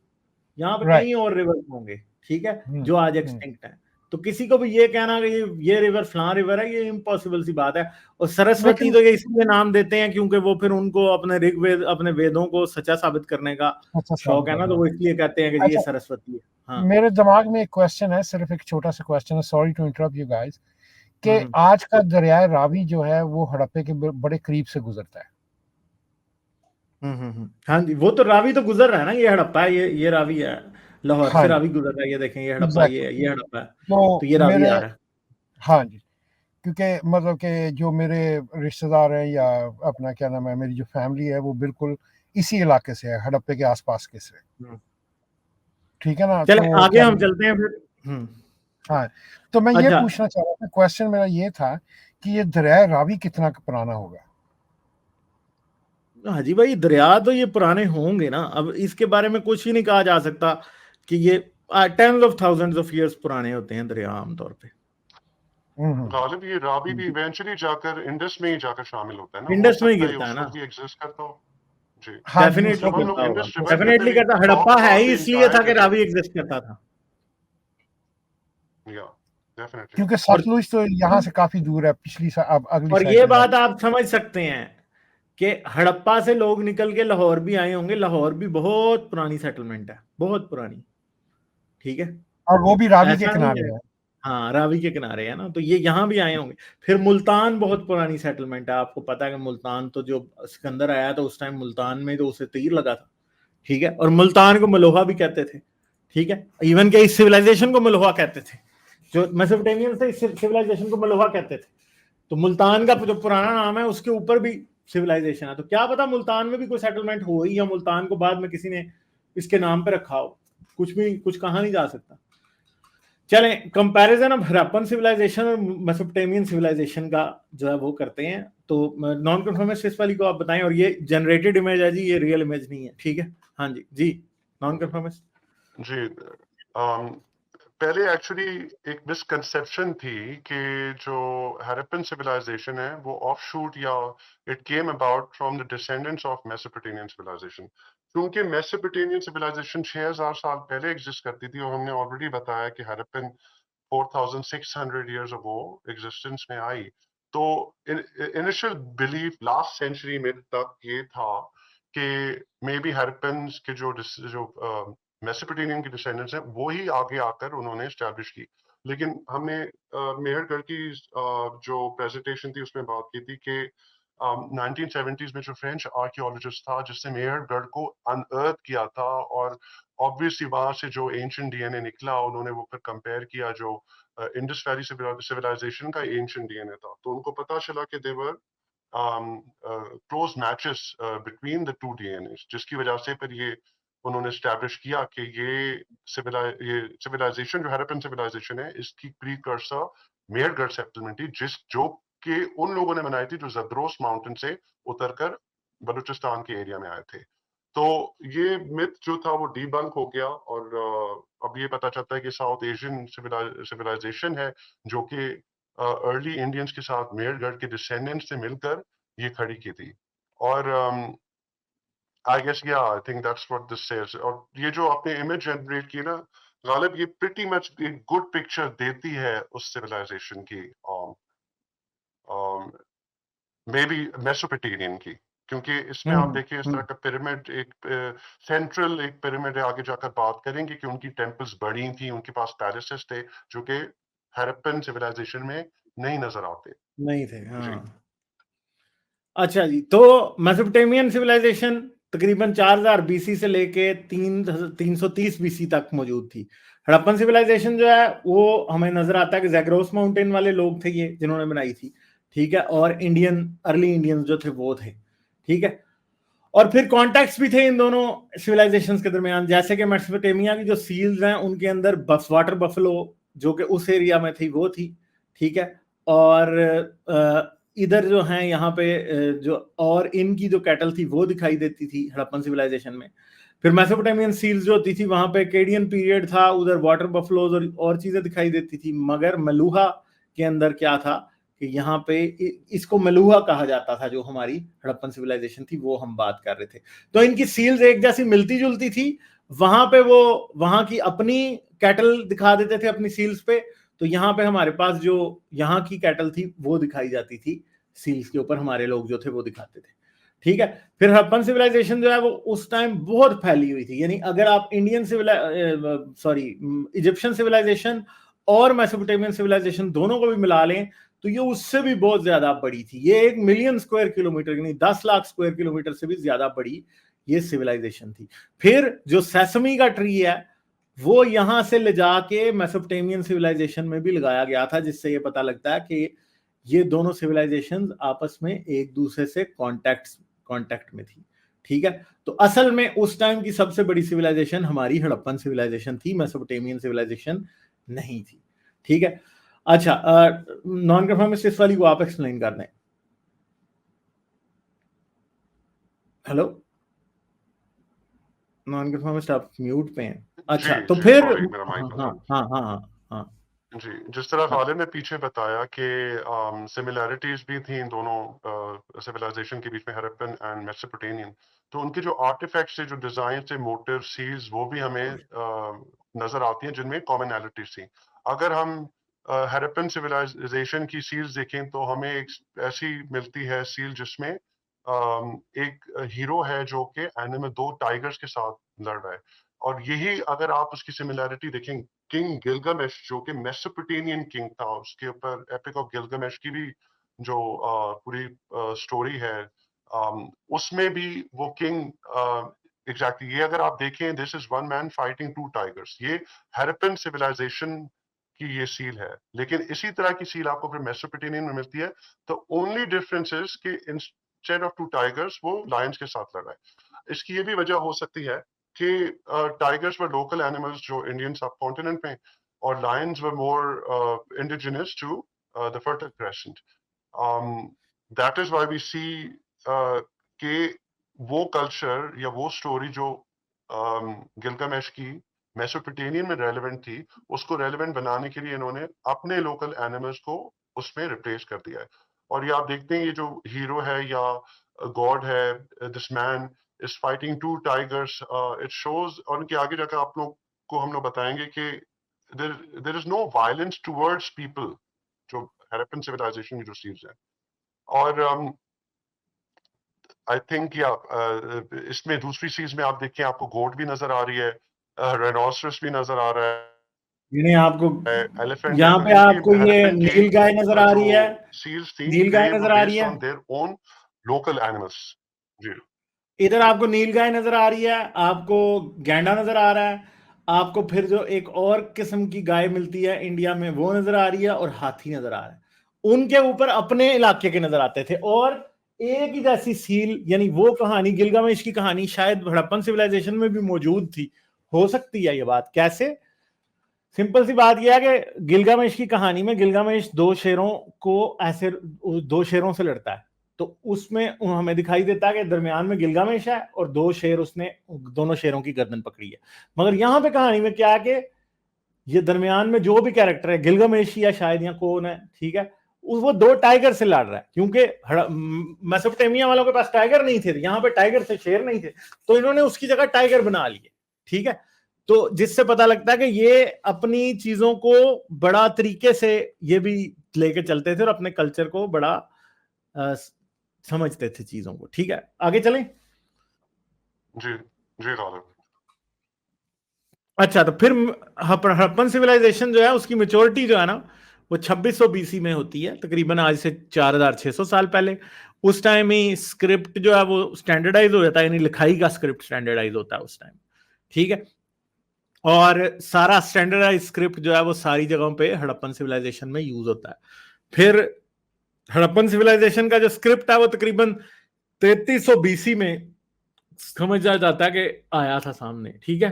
यहाँ पे कई और रिवर होंगे। ठीक है, जो आज एक्सटिंक्ट है। तो किसी को भी ये कहना कि ये रिवर फलां रिवर है, ये इम्पॉसिबल सी बात है। और सरस्वती तो ये इसलिए नाम देते हैं क्योंकि वो फिर उनको अपने ऋग्वेद, अपने वेदों को सच्चा साबित करने का शौक है ना, तो वो इसलिए कहते हैं कि ये सरस्वती है। हाँ, मेरे दिमाग में एक क्वेश्चन है, सिर्फ एक छोटा सा क्वेश्चन है, sorry to interrupt you guys, कि आज का दरिया रावी जो है वो हड़प्पे के बड़े करीब से गुजरता है। हाँ जी, वो तो रावी तो गुजर रहा है ना, ये हड़प्पा है, ये रावी है, लाहौर से रावी गुजर रहा है। ये देखें, ये हड़प्पा, ये हड़प्पा है, तो ये रावी आ रहा है। हाँ जी, क्योंकि मतलब कि जो मेरे रिश्तेदार हैं या अपना क्या नाम है, मेरी जो फैमिली है वो बिल्कुल इसी इलाके से है, हड़प्पे के आसपास के से। ठीक है ना, चले तो आगे हम चलते हैं फिर। हाँ, तो मैं ये पूछना चाह रहा था, क्वेश्चन मेरा ये था कि ये दरिया रावी कितना पुराना होगा। हाजी भाई, दरिया तो ये पुराने होंगे ना, अब इसके बारे में कुछ ही नहीं कहा जा सकता कि ये tens of thousands of years पुराने होते हैं दरिया आमतौर पे। गालिब ये रावी भी इवेंचुअली जाकर इंडस में ही जाकर शामिल होता है ना, इंडस में ही हो सकता गिरता है उस ना, वक्त भी एग्जिस्ट करता हो। जी हाँ जी, डेफिनेटली जब हम करता लोग होगा, इंडस रिवर कहते डेफिनेटली हैं, करता। we हड़प्पा talk है about ही the इसलिए था entire कि river. रावी एग्जिस्ट करता था। Yeah, definitely. क्योंकि सतलुज तो यहाँ से काफी दूर है, पिछली अब अगली और साइड ये में बात आप समझ सकते हैं कि हड़प्पा से लोग निकल के लाहौर भी आए होंगे। लाहौर भी बहुत पुरानी सेटलमेंट है, बहुत पुरानी, ठीक है, और वो भी रावी के ऐसा नहीं किनारे है। है। हाँ, रावी के किनारे है ना, तो ये यहाँ भी आए होंगे। फिर मुल्तान बहुत पुरानी सेटलमेंट है, आपको पता है कि मुल्तान तो जो सिकंदर आया तो उस टाइम मुल्तान में तो उसे तीर लगा था, ठीक है, और मुल्तान को मलोहा भी कहते थे, ठीक है, इवन के इस सिविलाइजेशन को मलोहा कहते थे, जो मेसोपोटामियन थे इस सिविलाइजेशन को मलोहा कहते थे। तो मुल्तान का जो पुराना नाम है उसके ऊपर भी सिविलाइजेशन है, तो क्या पता मुल्तान में भी कोई सेटलमेंट हो या मुल्तान को बाद में किसी ने इसके नाम पे रखा हो, कुछ कहा नहीं जा सकता। चलें, कंपैरिजन ऑफ हड़प्पन सिविलाइजेशन और मेसोपोटामियन सिविलाइजेशन का जो है वो करते हैं। तो नॉन कन्फर्मिस्ट वाली को आप बताएं, और ये जनरेटेड इमेज है जी, ये रियल इमेज नहीं है, ठीक है। हाँ जी जी, नॉन कन्फर्मिस्ट जी पहले एक्चुअली एक मिसकंसेप्शन थी कि जो हड़प्पन सिविलाइजेशन है वो ऑफशूट या it came about from the descendants of Mesopotamian civilisation. क्योंकि मेसोपोटामियन सिविलाइजेशन 6000 साल पहले एग्जिस्ट करती थी, और हमने ऑलरेडी बताया कि हड़प्पन 4600 years ago एग्जिस्टेंस में आई। तो इनिशियल बिलीफ लास्ट सेंचुरी में तक ये था कि मे बी हड़प्पन्स के जो मेसोपोटामियन के डिसेंडेंट्स हैं वो ही आगे आकर उन्होंने एस्टैब्लिश की। लेकिन हमने मेहरगढ़ की जो प्रेजेंटेशन थी उसमें बात की थी कि 1970s में जो फ्रेंच आर्कियोलॉजिस्ट था जिसने मेहरगढ़ को अनअर्थ किया था, और ऑब्वियसली वहां से जो एंशिएंट डीएनए निकला उन्होंने वो फिर कंपेयर किया जो इंडस वैली सिविलाइजेशन का एंशिएंट डीएनए था, तो उनको पता चला कि there were close matches between the two DNAs, जिसकी वजह से फिर ये उन्होंने स्टैब्लिश किया कि ये सिविलाइजेशन जो हड़प्पन सिविलाइजेशन है इसकी प्रीकर्सर मेहरगढ़ सेटलमेंट थी, जो कि उन लोगों ने बनाई थी जो जद्रोस माउंटेन से उतरकर बलूचिस्तान के एरिया में आए थे। तो ये मिथ जो था वो डीबंक हो गया, और अब ये पता चलता है कि साउथ एशियन सिविलाइजेशन है जो कि अर्ली इंडियंस के साथ मेहरगढ़ के डिसेंडेंट्स से मिलकर ये खड़ी की थी। और I guess I think that's what this says. और ये जो आपने इमेज जनरेट की ना गालिब, ये प्रीटी मच एक गुड पिक्चर देती है उस सिविलाइजेशन की, मे बी मेसोपोटामियन की, क्योंकि इसमें आप देखिए इस तरह का पिरामिड, एक सेंट्रल एक पिरामिड है, आगे जाकर बात करेंगे कि उनकी टेंपल्स बड़ी थी, उनके पास पैलेसेस थे जो कि हड़प्पन सिविलाइजेशन में नहीं नजर आते, नहीं थे। हाँ, अच्छा जी, तो मेसोपोटामियन सिविलाइजेशन तकरीबन 4000 बीसी से लेके 330 बीसी तक मौजूद थी। हड़प्पन सिविलाइजेशन जो है वो हमें नजर आता है कि जैग्रोस माउंटेन वाले लोग थे ये जिन्होंने बनाई थी, ठीक है, और अर्ली इंडियंस जो थे वो थे, ठीक है। और फिर कॉन्टैक्ट्स भी थे इन दोनों सिविलाइजेशंस के दरमियान, जैसे कि मेसोपोटामिया की जो सील्स हैं उनके अंदर वाटर बफलो जो कि उस एरिया में थी वो थी, ठीक है, और इधर जो हैं यहाँ पे जो और इनकी जो कैटल थी वो दिखाई देती थी हड़प्पन सिविलाइजेशन में। फिर मेसोपोटामियन सील्स जो होती थी वहां पे केडियन पीरियड था, उधर वाटर बफलोज और चीजें दिखाई देती थी, मगर मलूहा के अंदर क्या था कि यहाँ पे इसको मलूहा कहा जाता था, जो हमारी हड़प्पन सिविलाइजेशन थी वो हम बात कर रहे थे। तो इनकी सील्स एक जैसी मिलती जुलती थी, वहां पे वो वहां की अपनी कैटल दिखा देते थे अपनी सील्स पे, तो यहाँ पे हमारे पास जो यहाँ की कैटल थी वो दिखाई जाती थी सील्स के ऊपर, हमारे लोग जो थे वो दिखाते थे, ठीक है। फिर हड़प्पन सिविलाइजेशन जो है वो उस टाइम बहुत फैली हुई थी, यानी अगर आप इजिप्शियन सिविलाइजेशन और मेसोपोटामियन सिविलाइजेशन दोनों को भी मिला लें तो ये उससे भी बहुत ज्यादा बड़ी थी। ये 1 मिलियन स्क्वायर किलोमीटर यानी 10 लाख स्क्वायर किलोमीटर से भी ज्यादा बड़ी ये सिविलाइजेशन थी। फिर जो सेसमी का ट्री है वो यहां से ले जाके मेसोपोटामियन सिविलाइजेशन में भी लगाया गया था, जिससे ये पता लगता है कि ये दोनों सिविलाइजेशन आपस में एक दूसरे से कांटेक्ट में थी, ठीक है। तो असल में उस टाइम की सबसे बड़ी सिविलाइजेशन हमारी हड़प्पन सिविलाइजेशन थी, मेसोपोटामियन सिविलाइजेशन नहीं थी, ठीक है। अच्छा, नॉन कन्फर्मिस्ट वाली को आप एक्सप्लेन कर दें। हेलो, नॉन कन्फर्मिस्ट आप म्यूट पे हैं। अच्छा जी तो जी फिर सॉरी मेरा माइक हाँ था। हाँ हाँ हाँ हाँ जी, जिस तरह हाँ गालिब ने पीछे बताया कि सिमिलैरिटीज भी थी इन दोनों सिविलाइजेशन के बीच में, हड़प्पन एंड मेसोपोटामियन। तो उनके जो आर्टिफैक्ट्स थे, जो डिजाइन थे, मोटिव, सील्स, वो भी हमें नजर आती हैं जिनमें कॉमनैलिटीज थी। अगर हम हड़प्पन सिविलाइजेशन की सील्स देखें तो हमें एक ऐसी मिलती है सील जिसमें एक हीरो है जो कि एनिमल, दो टाइगर्स के साथ लड़ रहा है। और यही अगर आप उसकी सिमिलैरिटी देखें, किंग गिलगामेश जो कि मेसोपोटामियन किंग था, उसके ऊपर एपिक ऑफ गिलगामेश की भी जो पूरी स्टोरी है, उसमें भी वो किंग एग्जैक्टली ये अगर आप देखें, this is one man fighting two tigers, ये हड़प्पन सिविलाइजेशन की ये सील है। लेकिन इसी तरह की सील आपको फिर मेसोपोटामियन में मिलती है। तो ओनली डिफरेंस इज कि इंस्टेड ऑफ टू टाइगर्स वो लायंस के साथ लड़ रहा है। इसकी ये भी वजह हो सकती है कि टाइगर्स वर लोकल एनिमल्स जो इंडियन सब कॉन्टिनेंट में, और lions were more indigenous to the fertile crescent. That is why we see कि वो कल्चर या वो स्टोरी जो गिलगामेश की मेसोपोटामियन में रेलेवेंट थी, उसको रेलेवेंट बनाने के लिए इन्होंने अपने लोकल एनिमल्स को उसमें रिप्लेस कर दिया है। और ये आप देखते हैं, ये जो हीरो है या गॉड है, this man is fighting two tigers, it shows, और उनके आगे जाकर आप लोग को हम लोग बताएंगे कि there is no violence towards people, जो हड़प्पन सिविलाइजेशन की जो सील्स है। और आई थिंक या इसमें दूसरी चीज में आप देखिए, आपको गोट भी नजर आ रही है, रेनोसरस भी नजर आ रहा यानी आपको है, एलिफेंट है। यहाँ तो पे इनकी आपको ये हड़प्पन की नील गाय नजर आ जो रही है, सील्स थी, नील दे गाय वर नजर आ रही बेस्ड है, on their own local animals. जी इधर आपको नील गाय नजर आ रही है, आपको गैंडा नजर आ रहा है, आपको फिर जो एक और किस्म की गाय मिलती है इंडिया में वो नजर आ रही है, और हाथी नजर आ रहा है। उनके ऊपर अपने इलाके के नजर आते थे। और एक ही जैसी सील, यानी वो कहानी, गिलगामेश की कहानी शायद हड़प्पन सिविलाइजेशन में भी मौजूद थी। हो सकती है ये बात, कैसे? सिंपल सी बात यह है कि गिलगामेश की कहानी में गिलगामेश दो शेरों को ऐसे, दो शेरों से लड़ता है, तो उसमें हमें दिखाई देता है कि दरमियान में गिलगामेश है और दो शेर, उसने दोनों शेरों की गर्दन पकड़ी है। मगर यहां पे कहानी में क्या है कि ये दरमियान में जो भी कैरेक्टर है, गिलगामेश या शायद या कौन है, ठीक है, वो दो टाइगर से लड़ रहा है, क्योंकि मेसोपोटामिया वालों के पास टाइगर नहीं थे, यहाँ पे टाइगर थे, शेर नहीं थे, तो इन्होंने उसकी जगह टाइगर बना लिए। ठीक है, तो जिससे पता लगता है कि ये अपनी चीजों को बड़ा तरीके से ये भी लेके चलते थे और अपने कल्चर को बड़ा समझते थे चीजों को। ठीक है, आगे चलें। जी जी गालिब। अच्छा, तो फिर हड़प्पन सिविलाइजेशन जो है उसकी मेच्योरिटी जो है ना, वो 2600 बीसी में होती है, तकरीबन आज से 4600 साल पहले। उस टाइम ही स्क्रिप्ट जो है वो स्टैंडर्डाइज हो जाता है, यानी लिखाई का स्क्रिप्ट स्टैंडर्डाइज होता है उस टाइम। ठीक है, और सारा स्टैंडर्डाइज स्क्रिप्ट जो है वो सारी जगहों पे हड़प्पन सिविलाइजेशन में यूज होता है। फिर हड़प्पन सिविलाइजेशन का जो स्क्रिप्ट है वो तकरीबन 3300 बीसी में समझा जाता है कि आया था सामने। ठीक है,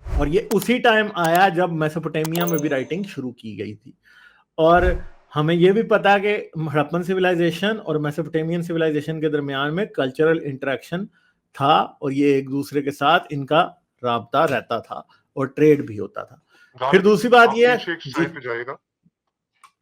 और ये उसी टाइम आया जब मेसोपोटामिया में भी राइटिंग शुरू की गई थी। और हमें यह भी पता है कि हड़प्पन सिविलाइजेशन और मेसोपोटामियन सिविलाइजेशन के दरमियान में कल्चरल इंटरेक्शन था, और ये एक दूसरे के साथ इनका राब्ता रहता था और ट्रेड भी होता था। फिर गालिब, दूसरी बात आप यह है पीछे एक जी, स्लाइड पे जाइएगा।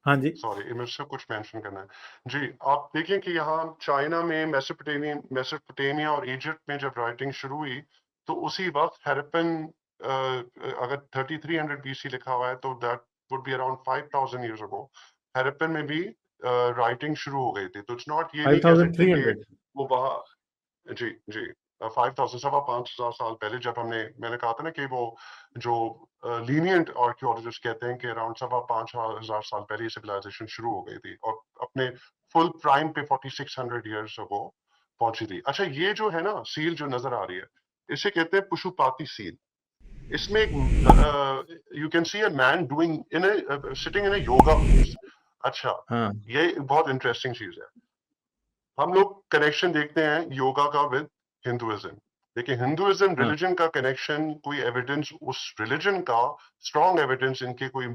हाँ जी, सॉरी, मुझसे कुछ मेंशन करना है। जी, आप देखें कि यहाँ चाइना में मेसोपोटामिया और इजिप्ट में जब राइटिंग शुरू हुई, तो उसी वक्त हड़प्पन, अगर 3300 बीसी लिखा हुआ है तो that would be around 5000 years ago, Harappan में भी राइटिंग शुरू हो गई थी। तो इट्स नॉट, ये नहीं कह सकते कि 5300। वो वहाँ, जी जी 5000, 5,500 साल पहले, जब मैंने कहा था ना कि वो जो लीनियंट आर्कियोलॉजिस्ट कहते हैं कि अराउंड 5,500 साल पहले सिविलाइजेशन शुरू हो गई थी और अपने फुल प्राइम पे 4600 इयर्स अगो पहुंची थी। अच्छा, ये जो है ना सील जो नजर आ रही है, इसे कहते हैं पुशुपाती सील। इसमें you can see a man doing in sitting in a yoga pose. अच्छा, हाँ ये बहुत इंटरेस्टिंग चीज है। हम लोग कनेक्शन देखते हैं योगा का विद हिंदुइज्म। देखिए, हिंदुइज्म हाँ रिलीजन का कनेक्शन, कोई एविडेंस उस रिलीजन का, स्ट्रॉन्ग एविडेंस इनके कोई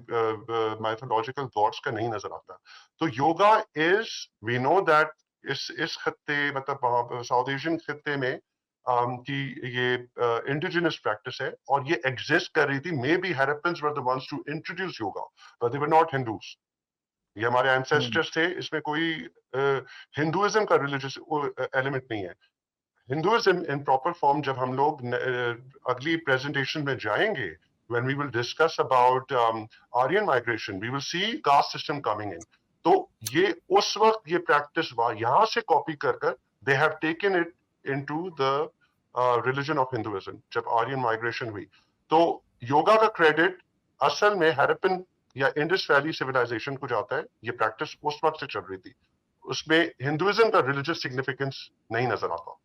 माइथोलॉजिकल गॉड्स का नहीं नजर आता। तो yoga is, we know that इस खत्ते, मतलब साउथ एशियन खत्ते में कि ये इंडिजिनस प्रैक्टिस है और ये एग्जिस्ट कर रही थी. Maybe Harappans were the ones to introduce yoga, but they were not Hindus. ये हमारे एंसेस्टर्स थे. इसमें कोई हिंदुइज्म का रिलीजियस एलिमेंट नहीं है. हिंदुइज्म इन प्रॉपर फॉर्म जब हम लोग अगली प्रेजेंटेशन में जाएंगे, when we will discuss about Aryan migration, we will see caste system coming in. तो ये उस वक्त ये प्रैक्टिस यहाँ से कॉपी कर they have taken it into the religion of Hinduism जब आर्यन माइग्रेशन हुई. तो योगा का क्रेडिट असल में हैरप्पन या इंडस वैली सिविलाइजेशन को जाता है. ये प्रैक्टिस उस वक्त से चल रही थी. उसमें हिंदुइज्म का रिलीजियस सिग्निफिकेंस नहीं नजर आता.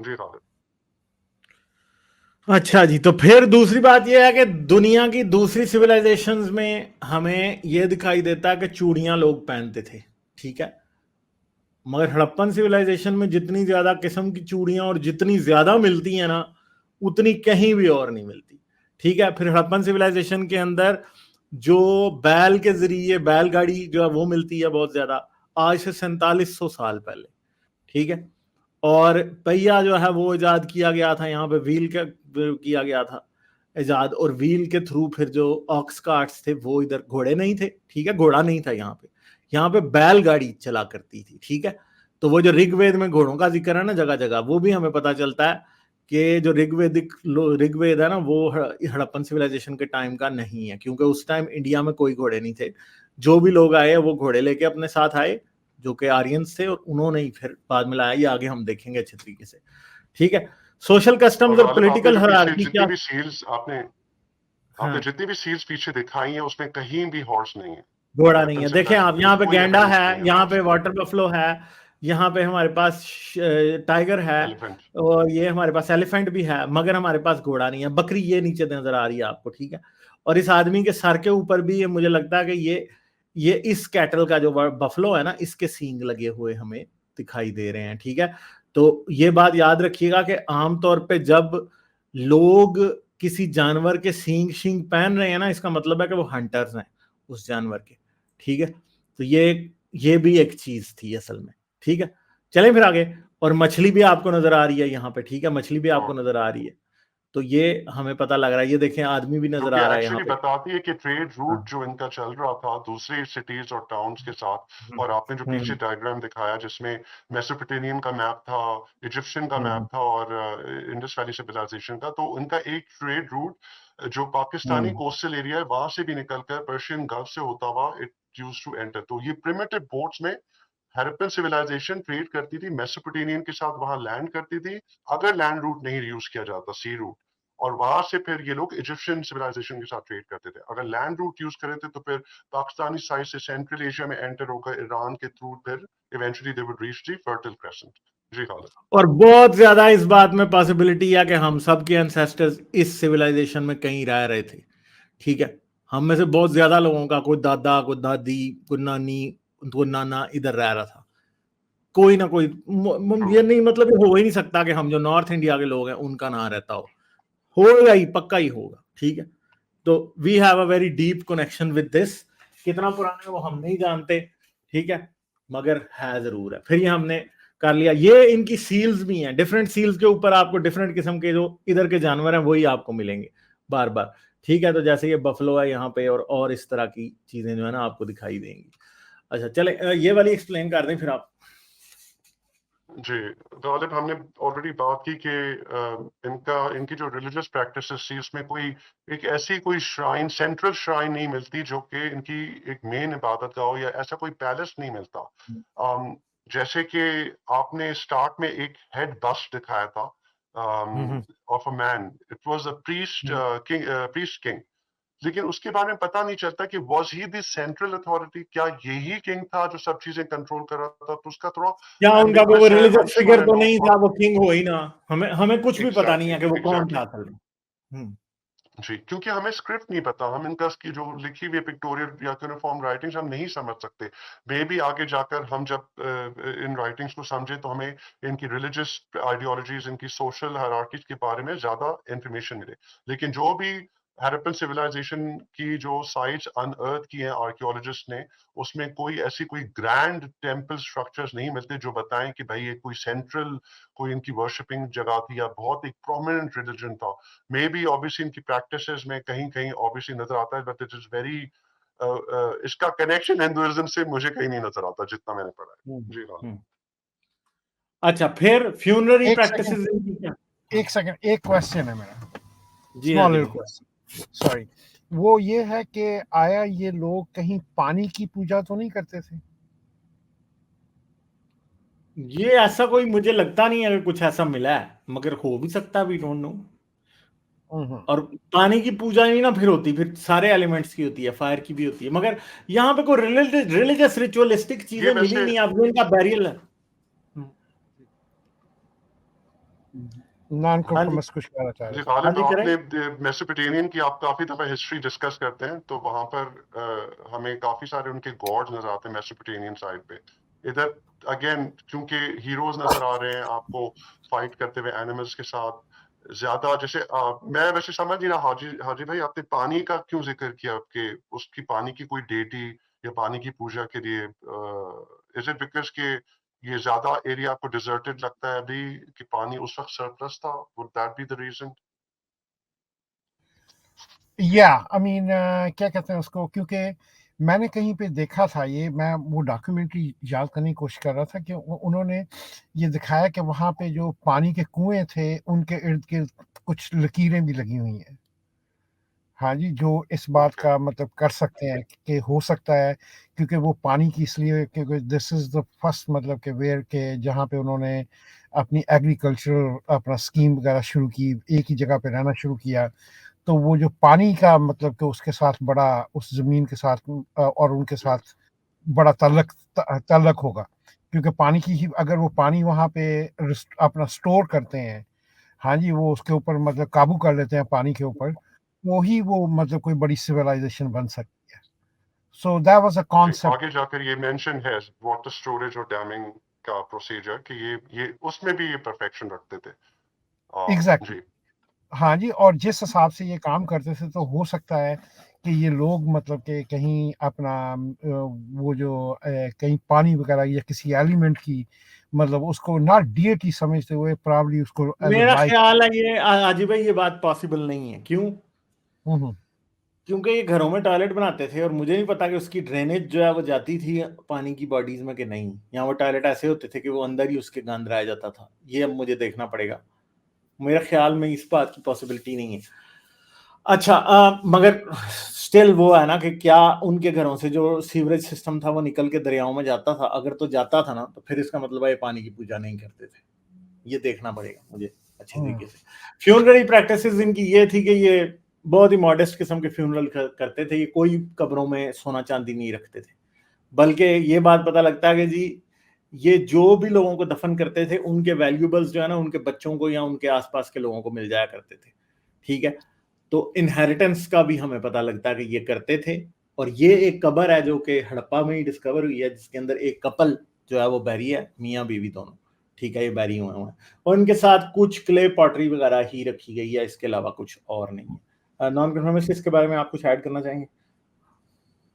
जी गालिब. अच्छा जी, तो फिर दूसरी बात यह है कि दुनिया की दूसरी सिविलाइजेशंस में हमें यह दिखाई देता है कि चूड़ियां लोग पहनते थे, ठीक है, मगर हड़प्पन सिविलाइजेशन में जितनी ज्यादा किस्म की चूड़ियां और जितनी ज्यादा मिलती हैं ना, उतनी कहीं भी और नहीं मिलती, ठीक है. फिर हड़प्पन सिविलाइजेशन के अंदर जो बैल के जरिए बैलगाड़ी जो है वो मिलती है बहुत ज्यादा, आज से 4700 साल पहले, ठीक है. और पहिया जो है वो इजाद किया गया था, यहाँ पे व्हील का किया गया था इजाद, और व्हील के थ्रू फिर जो ऑक्स कार्ट्स थे वो, इधर घोड़े नहीं थे, ठीक है, घोड़ा नहीं था यहाँ पे बैलगाड़ी चला करती थी, ठीक है. तो वो जो ऋग्वेद में घोड़ों का जिक्र है ना जगह जगह, वो भी हमें पता चलता है कि जो ऋग्वेद है ना वो हड़प्पन सिविलाइजेशन के टाइम का नहीं है, क्योंकि उस टाइम इंडिया में कोई घोड़े नहीं थे. जो भी लोग आए वो घोड़े लेके अपने साथ आए, जो कि आर्यंस थे, और उन्होंने ही फिर बाद में लाया. ये आगे हम देखेंगे अच्छे तरीके से, ठीक है. सोशल कस्टम्स और पॉलिटिकल हायरार्की क्या, जितनी भी सील्स आपने जितनी भी सील्स पीछे दिखाई है उसमें कहीं भी हॉर्स नहीं है, घोड़ा नहीं है. देखें आप, यहाँ पे गैंडा है, यहाँ पे वाटर बफलो है, यहाँ पे हमारे पास टाइगर है, और ये हमारे पास एलिफेंट भी है, मगर हमारे पास घोड़ा नहीं है. बकरी ये नीचे नजर आ रही है आपको, ठीक है. और इस आदमी के सर के ऊपर भी ये मुझे लगता है कि ये इस कैटल का जो बफलो है ना, इसके सींग लगे हुए हमें दिखाई दे रहे हैं, ठीक है. तो ये बात याद रखिएगा कि आमतौर पे जब लोग किसी जानवर के सींग पहन रहे हैं ना, इसका मतलब है कि वो हंटर्स हैं उस जानवर के, ठीक है. तो ये भी एक चीज थी असल में, ठीक है. चलें फिर आगे. और मछली भी आपको नजर आ रही है यहाँ पे, ठीक है, मछली भी आपको नजर आ रही है. तो ये हमें पता लग रहा है. ये देखें, आदमी भी नजर आ रहा है यहाँ पे. बताती है कि ट्रेड रूट जो इनका चल रहा था दूसरे सिटीज और टाउन्स के साथ, और आपने जो पीछे डायग्राम दिखाया जिसमें मेसोपोटामियन का मैप था, इजिप्शियन का मैप था और इंडस वैली सिविलाइजेशन का, तो उनका एक ट्रेड रूट जो पाकिस्तानी कोस्टल एरिया है वहां से भी निकलकर पर्शियन गल्फ से होता हुआ इट यूज्ड टू एंटर. तो ये प्रिमिटिव बोट्स में हैरप्पन सिविलाइजेशन ट्रेड करती थी, मेसोपोटामियन के साथ वहां लैंड करती थी, अगर लैंड रूट नहीं यूज किया जाता, सी रूट, और वहां से फिर ये लोग इजिप्शियन सिविलाइजेशन के साथ ट्रेड करते थे. अगर लैंड रूट यूज करे थे तो फिर पाकिस्तानी साइड से सेंट्रल एशिया में एंटर होकर ईरान के थ्रू फिर eventually they would reach the fertile crescent. जी खालिद. और बहुत ज्यादा इस बात में पॉसिबिलिटी है कि हम सब के एंसेस्टर्स इस सिविलाइजेशन में कहीं रह रहे थे, ठीक है. हम में से बहुत ज्यादा लोगों का कोई दादा, कोई दादी, कोई नानी, कोई नाना इधर रह रहा था, कोई ना कोई. ये नहीं मतलब हो ही नहीं सकता कि हम जो नॉर्थ इंडिया के लोग हैं उनका ना रहता होगा ही, पक्का ही होगा, ठीक है. तो we have a very deep connection with this. कितना पुराना है वो हम नहीं जानते, ठीक है, मगर है जरूर है. फिर ये हमने कर लिया. ये इनकी सील्स भी हैं, डिफरेंट सील्स के ऊपर आपको डिफरेंट किस्म के जो इधर के जानवर हैं वही आपको मिलेंगे बार बार, ठीक है. तो जैसे ये बफलो है यहाँ पे, और इस तरह की चीजें जो है ना आपको दिखाई देंगी. अच्छा चले, ये वाली एक्सप्लेन कर दें फिर आप. जी गालिब, हमने ऑलरेडी बात की कि इनकी जो रिलीजियस प्रैक्टिसेस थी उसमें कोई श्राइन, सेंट्रल श्राइन नहीं मिलती जो कि इनकी एक मेन इबादत का हो, या ऐसा कोई पैलेस नहीं मिलता. जैसे कि आपने स्टार्ट में एक हेड बस्ट दिखाया था of a man, it was a priest king, लेकिन उसके बारे में पता नहीं चलता कि was he the central authority, क्या यही किंग था जो सब चीजें कंट्रोल कर रहा था. तो उसका थोड़ा क्या उनका वो रिलीजियस फिगर तो नहीं था, वो किंग हो ही ना. हमें कुछ भी पता नहीं है कि वो कौन था असल में. जी, क्योंकि हमें स्क्रिप्ट नहीं पता, हम इनका की जो लिखी हुई पिक्टोरियल या यूनिफॉर्म राइटिंग्स हम नहीं समझ सकते. मे भी आगे जाकर हम जब इन राइटिंग्स को समझे तो हमें इनकी रिलीजियस आइडियोलॉजीज, इनकी सोशल हायरार्कीज के बारे में ज्यादा इंफॉर्मेशन मिले. लेकिन जो भी हड़प्पन सिविलाइजेशन की जो साइट्स अनअर्थ की हैं आर्कियोलॉजिस्ट ने, उसमें कोई ऐसी कोई ग्रैंड टेंपल स्ट्रक्चर्स नहीं मिलते जो बताएं कि भाई ये कोई सेंट्रल कोई इनकी वर्शिपिंग जगह थी या बहुत एक प्रोमिनेंट रिलीजन था। मे बी ऑब्वियसली इनकी प्रैक्टिसेस में कहीं कहीं ऑब्वियसली नजर आता है, बट इट इज वेरी इसका कनेक्शन हिंदुइज्म से मुझे कहीं नहीं नजर आता जितना मैंने पढ़ा है। जी हाँ। अच्छा, फिर फ्यूनररी एक प्रैक्टिसेस सेकंड, एक क्वेश्चन है मेरा, जी स्मॉल हाँ, लिटिल क्वेश्चन, सॉरी। वो ये है कि आया ये लोग कहीं पानी की पूजा तो नहीं करते थे? ये ऐसा कोई मुझे लगता नहीं है अगर कुछ ऐसा मिला है, मगर हो भी सकता है, वी डोंट नो। और पानी की पूजा नहीं ना फिर होती, फिर सारे एलिमेंट्स की होती है, फायर की भी होती है, मगर यहाँ पे कोई रिलीजियस रिचुअलिस्टिक ये चीजें मिली वैसे नहीं। आपको इनका बैरियल है नॉन हाँ जी, कॉन्फॉर्मिस्ट कुछ कहना चाह रहे जी थे? हाँ गालिब, जी, करें। आपने मेसोपोटामियन की आप काफी दफा हिस्ट्री डिस्कस करते हैं, तो वहां पर हमें काफी सारे उनके गॉड्स नजर आते हैं मेसोपोटामियन साइड पे। इधर अगेन क्योंकि हीरोज नजर आ रहे हैं आपको फाइट करते हुए एनिमल्स के साथ ज्यादा, जैसे मैं वैसे समझ नहीं रहा हाजी हाजी भाई, आपने पानी का क्यों जिक्र किया कि उसकी पानी की कोई डेटी या पानी की पूजा के लिए? इज इट बिकॉज के ये ज्यादा एरिया आपको डिजर्टेड लगता है अभी कि पानी उस वक्त सरप्लस था? Would that be the reason? या आई मीन क्या कहते हैं उसको, क्योंकि मैंने कहीं पे देखा था, ये मैं वो डॉक्यूमेंट्री याद करने की कोशिश कर रहा था कि उन्होंने ये दिखाया कि वहाँ पे जो पानी के कुएं थे उनके इर्द गिर्द कुछ लकीरें भी लगी हुई हैं। हाँ जी, जो इस बात ओके, का मतलब कर सकते हैं कि हो सकता है, क्योंकि वो पानी की इसलिए क्योंकि दिस इज द फर्स्ट मतलब कि वेयर के जहाँ पे उन्होंने अपनी एग्रीकल्चरल अपना स्कीम वगैरह शुरू की, एक ही जगह पे रहना शुरू किया। तो वो जो पानी का मतलब कि उसके साथ बड़ा उस ज़मीन के साथ और उनके साथ बड़ा ताल्लुक होगा, क्योंकि पानी की ही अगर वो पानी वहाँ पे अपना स्टोर करते हैं, हाँ जी, वो उसके ऊपर मतलब काबू कर लेते हैं पानी के ऊपर, वो ही वो मतलब कोई बड़ी सिविलाइजेशन बन सकती है। So that was a concept. आगे जाकर ये मेंशन है वाटर स्टोरेज और डैमिंग का प्रोसीजर कि ये उसमें भी ये परफेक्शन रखते थे। एग्जैक्टली, जी हाँ जी, और जिस हिसाब से ये काम करते थे तो हो सकता है कि ये लोग मतलब कि कहीं अपना वो जो कहीं पानी वगैरह या किसी एलिमेंट की मतलब उसको ना डिएटी समझते हुए प्रॉब्ली उसको एज अ मेरा लाइफ। ख्याल है ये आजी भाई, ये बात पॉसिबल नहीं है। क्यों? हम्म क्योंकि ये घरों में टॉयलेट बनाते थे और मुझे नहीं पता कि उसकी ड्रेनेज जो है वो जाती थी पानी की बॉडीज में कि नहीं। यहाँ वो टॉयलेट ऐसे होते थे कि वो अंदर ही उसके गंद रह जाता था। ये अब मुझे देखना पड़ेगा। मेरे ख्याल में इस बात की पॉसिबिलिटी नहीं है। अच्छा, मगर स्टिल वो है ना कि क्या उनके घरों से जो सीवरेज सिस्टम था वो निकल के दरियाओं में जाता था? अगर तो जाता था ना, तो फिर इसका मतलब है ये पानी की पूजा नहीं करते थे। ये देखना पड़ेगा मुझे अच्छी हम्म तरीके से। फ्यूनररी प्रैक्टिसेस इनकी ये थी कि ये बहुत ही मॉडेस्ट किस्म के फ्यूनरल करते थे। ये कोई कब्रों में सोना चांदी नहीं रखते थे, बल्कि ये बात पता लगता है कि जी ये जो भी लोगों को दफन करते थे उनके वैल्यूएबल्स जो है ना उनके बच्चों को या उनके आसपास के लोगों को मिल जाया करते थे। ठीक है, तो इनहेरिटेंस का भी हमें पता लगता है कि ये करते थे। और ये एक कब्र है जो कि हड़प्पा में ही डिस्कवर हुई है, जिसके अंदर एक कपल जो है वो बैरी है, मियाँ बीवी दोनों। ठीक है, ये बैरी हुए हैं और इनके साथ कुछ क्ले पॉटरी वगैरह ही रखी गई है, इसके अलावा कुछ और नहीं है। नॉन कन्फर्मिस्ट के बारे में आप कुछ ऐड करना चाहेंगे?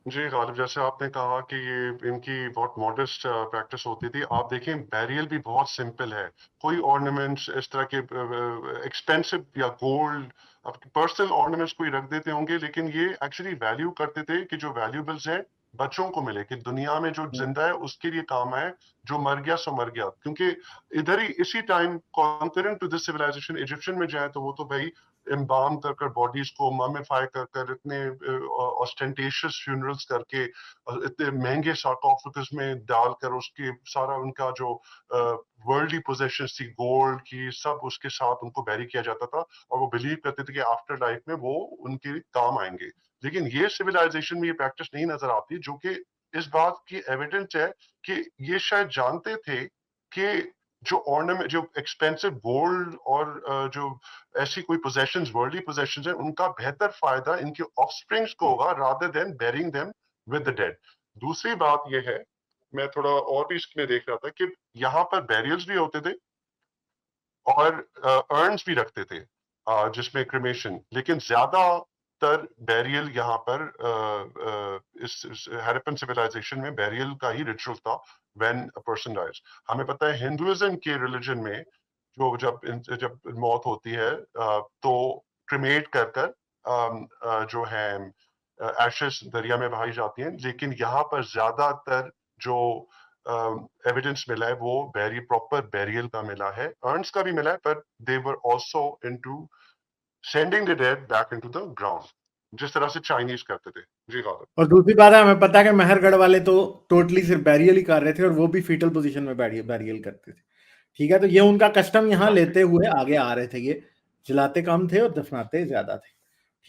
जी गालिब, जैसे आपने कहा कि ये इनकी बहुत मॉडेस्ट प्रैक्टिस होती थी। आप देखें बैरियल भी बहुत सिंपल है, कोई ऑर्नामेंट्स इस तरह के एक्सपेंसिव या गोल्ड पर्सनल ऑर्नामेंट्स कोई रख देते होंगे, लेकिन ये एक्चुअली वैल्यू करते थे कि जो वैल्यूबल्स हैं बच्चों को मिले, कि दुनिया में जो जिंदा है उसके लिए काम आए, जो मर गया सो मर गया। क्योंकि इधर ही इसी time concurrent to this civilisation Egyptian में जाए तो वो तो भाई एम्बाम कर कर बॉडीज को ममिफाई कर कर इतने ऑस्टेंटेशियस फ्यूनरल्स करके इतने महंगे सार्कोफेगस में डालकर उसके सारा उनका जो वर्ल्डली पोजेशंस थी गोल्ड की सब उसके साथ उनको बैरी किया जाता था, और वो बिलीव करते थे कि आफ्टर लाइफ में वो उनके काम आएंगे। लेकिन ये सिविलाइजेशन में ये प्रैक्टिस नहीं नजर आती, जो कि इस बात की एविडेंस है कि ये शायद जानते थे कि जो ऑर्नामेंट जो एक्सपेंसिव गोल्ड और जो ऐसी कोई पोजेशंस वर्ल्डली पोजेशंस हैं उनका बेहतर फायदा इनके ऑफस्प्रिंग्स को होगा rather than burying them with the dead. दूसरी बात यह है, मैं थोड़ा और भी इसमें देख रहा था कि यहाँ पर बैरियल्स भी होते थे और अर्न्स भी रखते थे जिसमें क्रिमेशन, लेकिन ज्यादा ज्यादातर बैरियल यहाँ पर इस हैरप्पन सिविलाइजेशन में बैरियल का ही रिचुअल था व्हेन अ पर्सन डाइज। हमें पता है हिंदुइज्म के रिलीजन में जो जब मौत होती है तो क्रिमेट कर जो है एशेस दरिया में बहाई जाती हैं, लेकिन यहाँ पर ज्यादातर जो एविडेंस मिला है वो प्रॉपर बैरियल का मिला है, अर्न्स का भी मिला है, पर they were also into sending the dead back into the ground, जिस तरह से चाइनीज करते थे। जी गालिब। और दूसरी बात है, हमें पता है कि मेहरगढ़ वाले तो टोटली सिर्फ बैरियल ही कर रहे थे और वो भी फीटल पोजीशन में बैरियल करते थे। ठीक है, तो ये उनका कस्टम यहाँ लेते हुए आगे आ रहे थे, ये जलाते कम थे और दफनाते ज्यादा थे।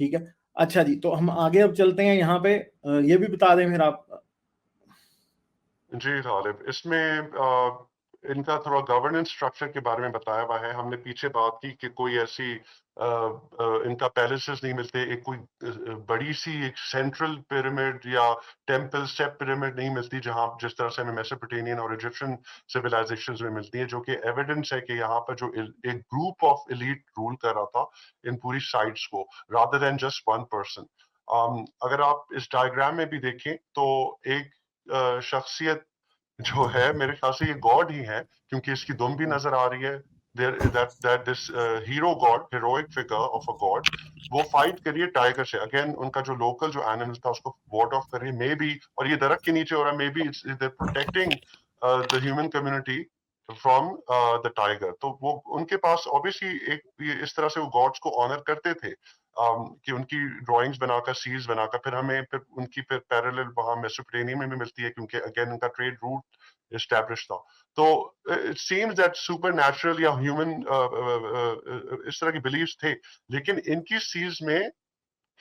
ठीक है, अच्छा जी, तो हम आगे अब चलते हैं यहाँ पे। ये भी बता दें फिर आप। जी गालिब, इसमें इनका थोड़ा गवर्नेंस स्ट्रक्चर के बारे में बताया हुआ है। हमने पीछे बात की कि कोई ऐसी इनका पैलेसेस नहीं मिलते, एक कोई बड़ी सी एक सेंट्रल पिरामिड या टेम्पल स्टेप पिरामिड नहीं मिलती, जहां जिस तरह से हमें मेसोपोटामियन और इजिप्शियन सिविलाइजेशंस में मिलती है, जो कि एविडेंस है कि यहाँ पर जो एक ग्रुप ऑफ एलीट रूल कर रहा था इन पूरी साइट्स को, rather than just one person. अगर आप इस डायग्राम में भी देखें तो एक शख्सियत जो है, मेरे ख्याल से ये गॉड ही है, क्योंकि इसकी दुम भी नजर आ रही है। This hero God, heroic figure of a God, वो फाइट करिए टाइगर से। अगेन उनका जो लोकल जो एनिमल था उसको वॉर्ड ऑफ करिए, मे बी, और ये दरख्त के नीचे हो रहा है, may be they protecting the human community from the tiger. तो वो उनके पास ऑब्वियसली एक इस तरह से वो गॉड्स को ऑनर करते थे, कि उनकी ड्राइंग्स बनाकर, सील्स बनाकर, फिर हमें फिर उनकी फिर पैरेलल वहां मेसोपोटामिया में भी मिलती है, क्योंकि अगेन उनका ट्रेड रूट एस्टैब्लिश था। तो it seems that super natural या ह्यूमन इस तरह के बिलीव्स थे, लेकिन इनकी सील्स में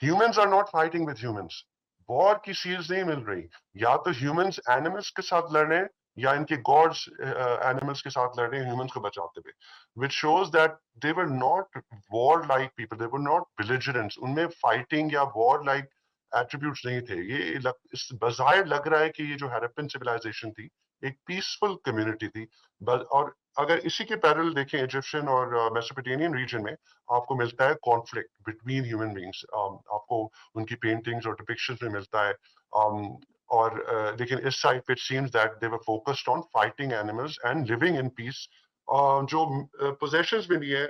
humans are not fighting with humans. War की सील्स नहीं मिल रही, या तो ह्यूमंस एनिमल्स के साथ लड़ रहे हैं या इनके गॉड्स एनिमल्स के साथ लड़ रहे हैं ह्यूमंस को बचाते हुए, which shows that they were not war-like people, they were not belligerents, उनमें फाइटिंग या war-like attributes नहीं थे। ये इस बज़ाहिर लग रहा है कि ये जो हैरप्पन सिविलाइजेशन थी एक पीसफुल कम्युनिटी थी। और अगर इसी के पैरेलल देखें इजिप्शियन और मेसोपोटामियन रीजन में, आपको मिलता है कॉन्फ्लिक्ट बिटवीन ह्यूमन बींग्स, आपको उनकी पेंटिंग्स और डिपिक्शंस में मिलता है। और लेकिन इस साइड पे it seems that they were focused on fighting animals and living in peace. जो पोजेशंस भी नहीं है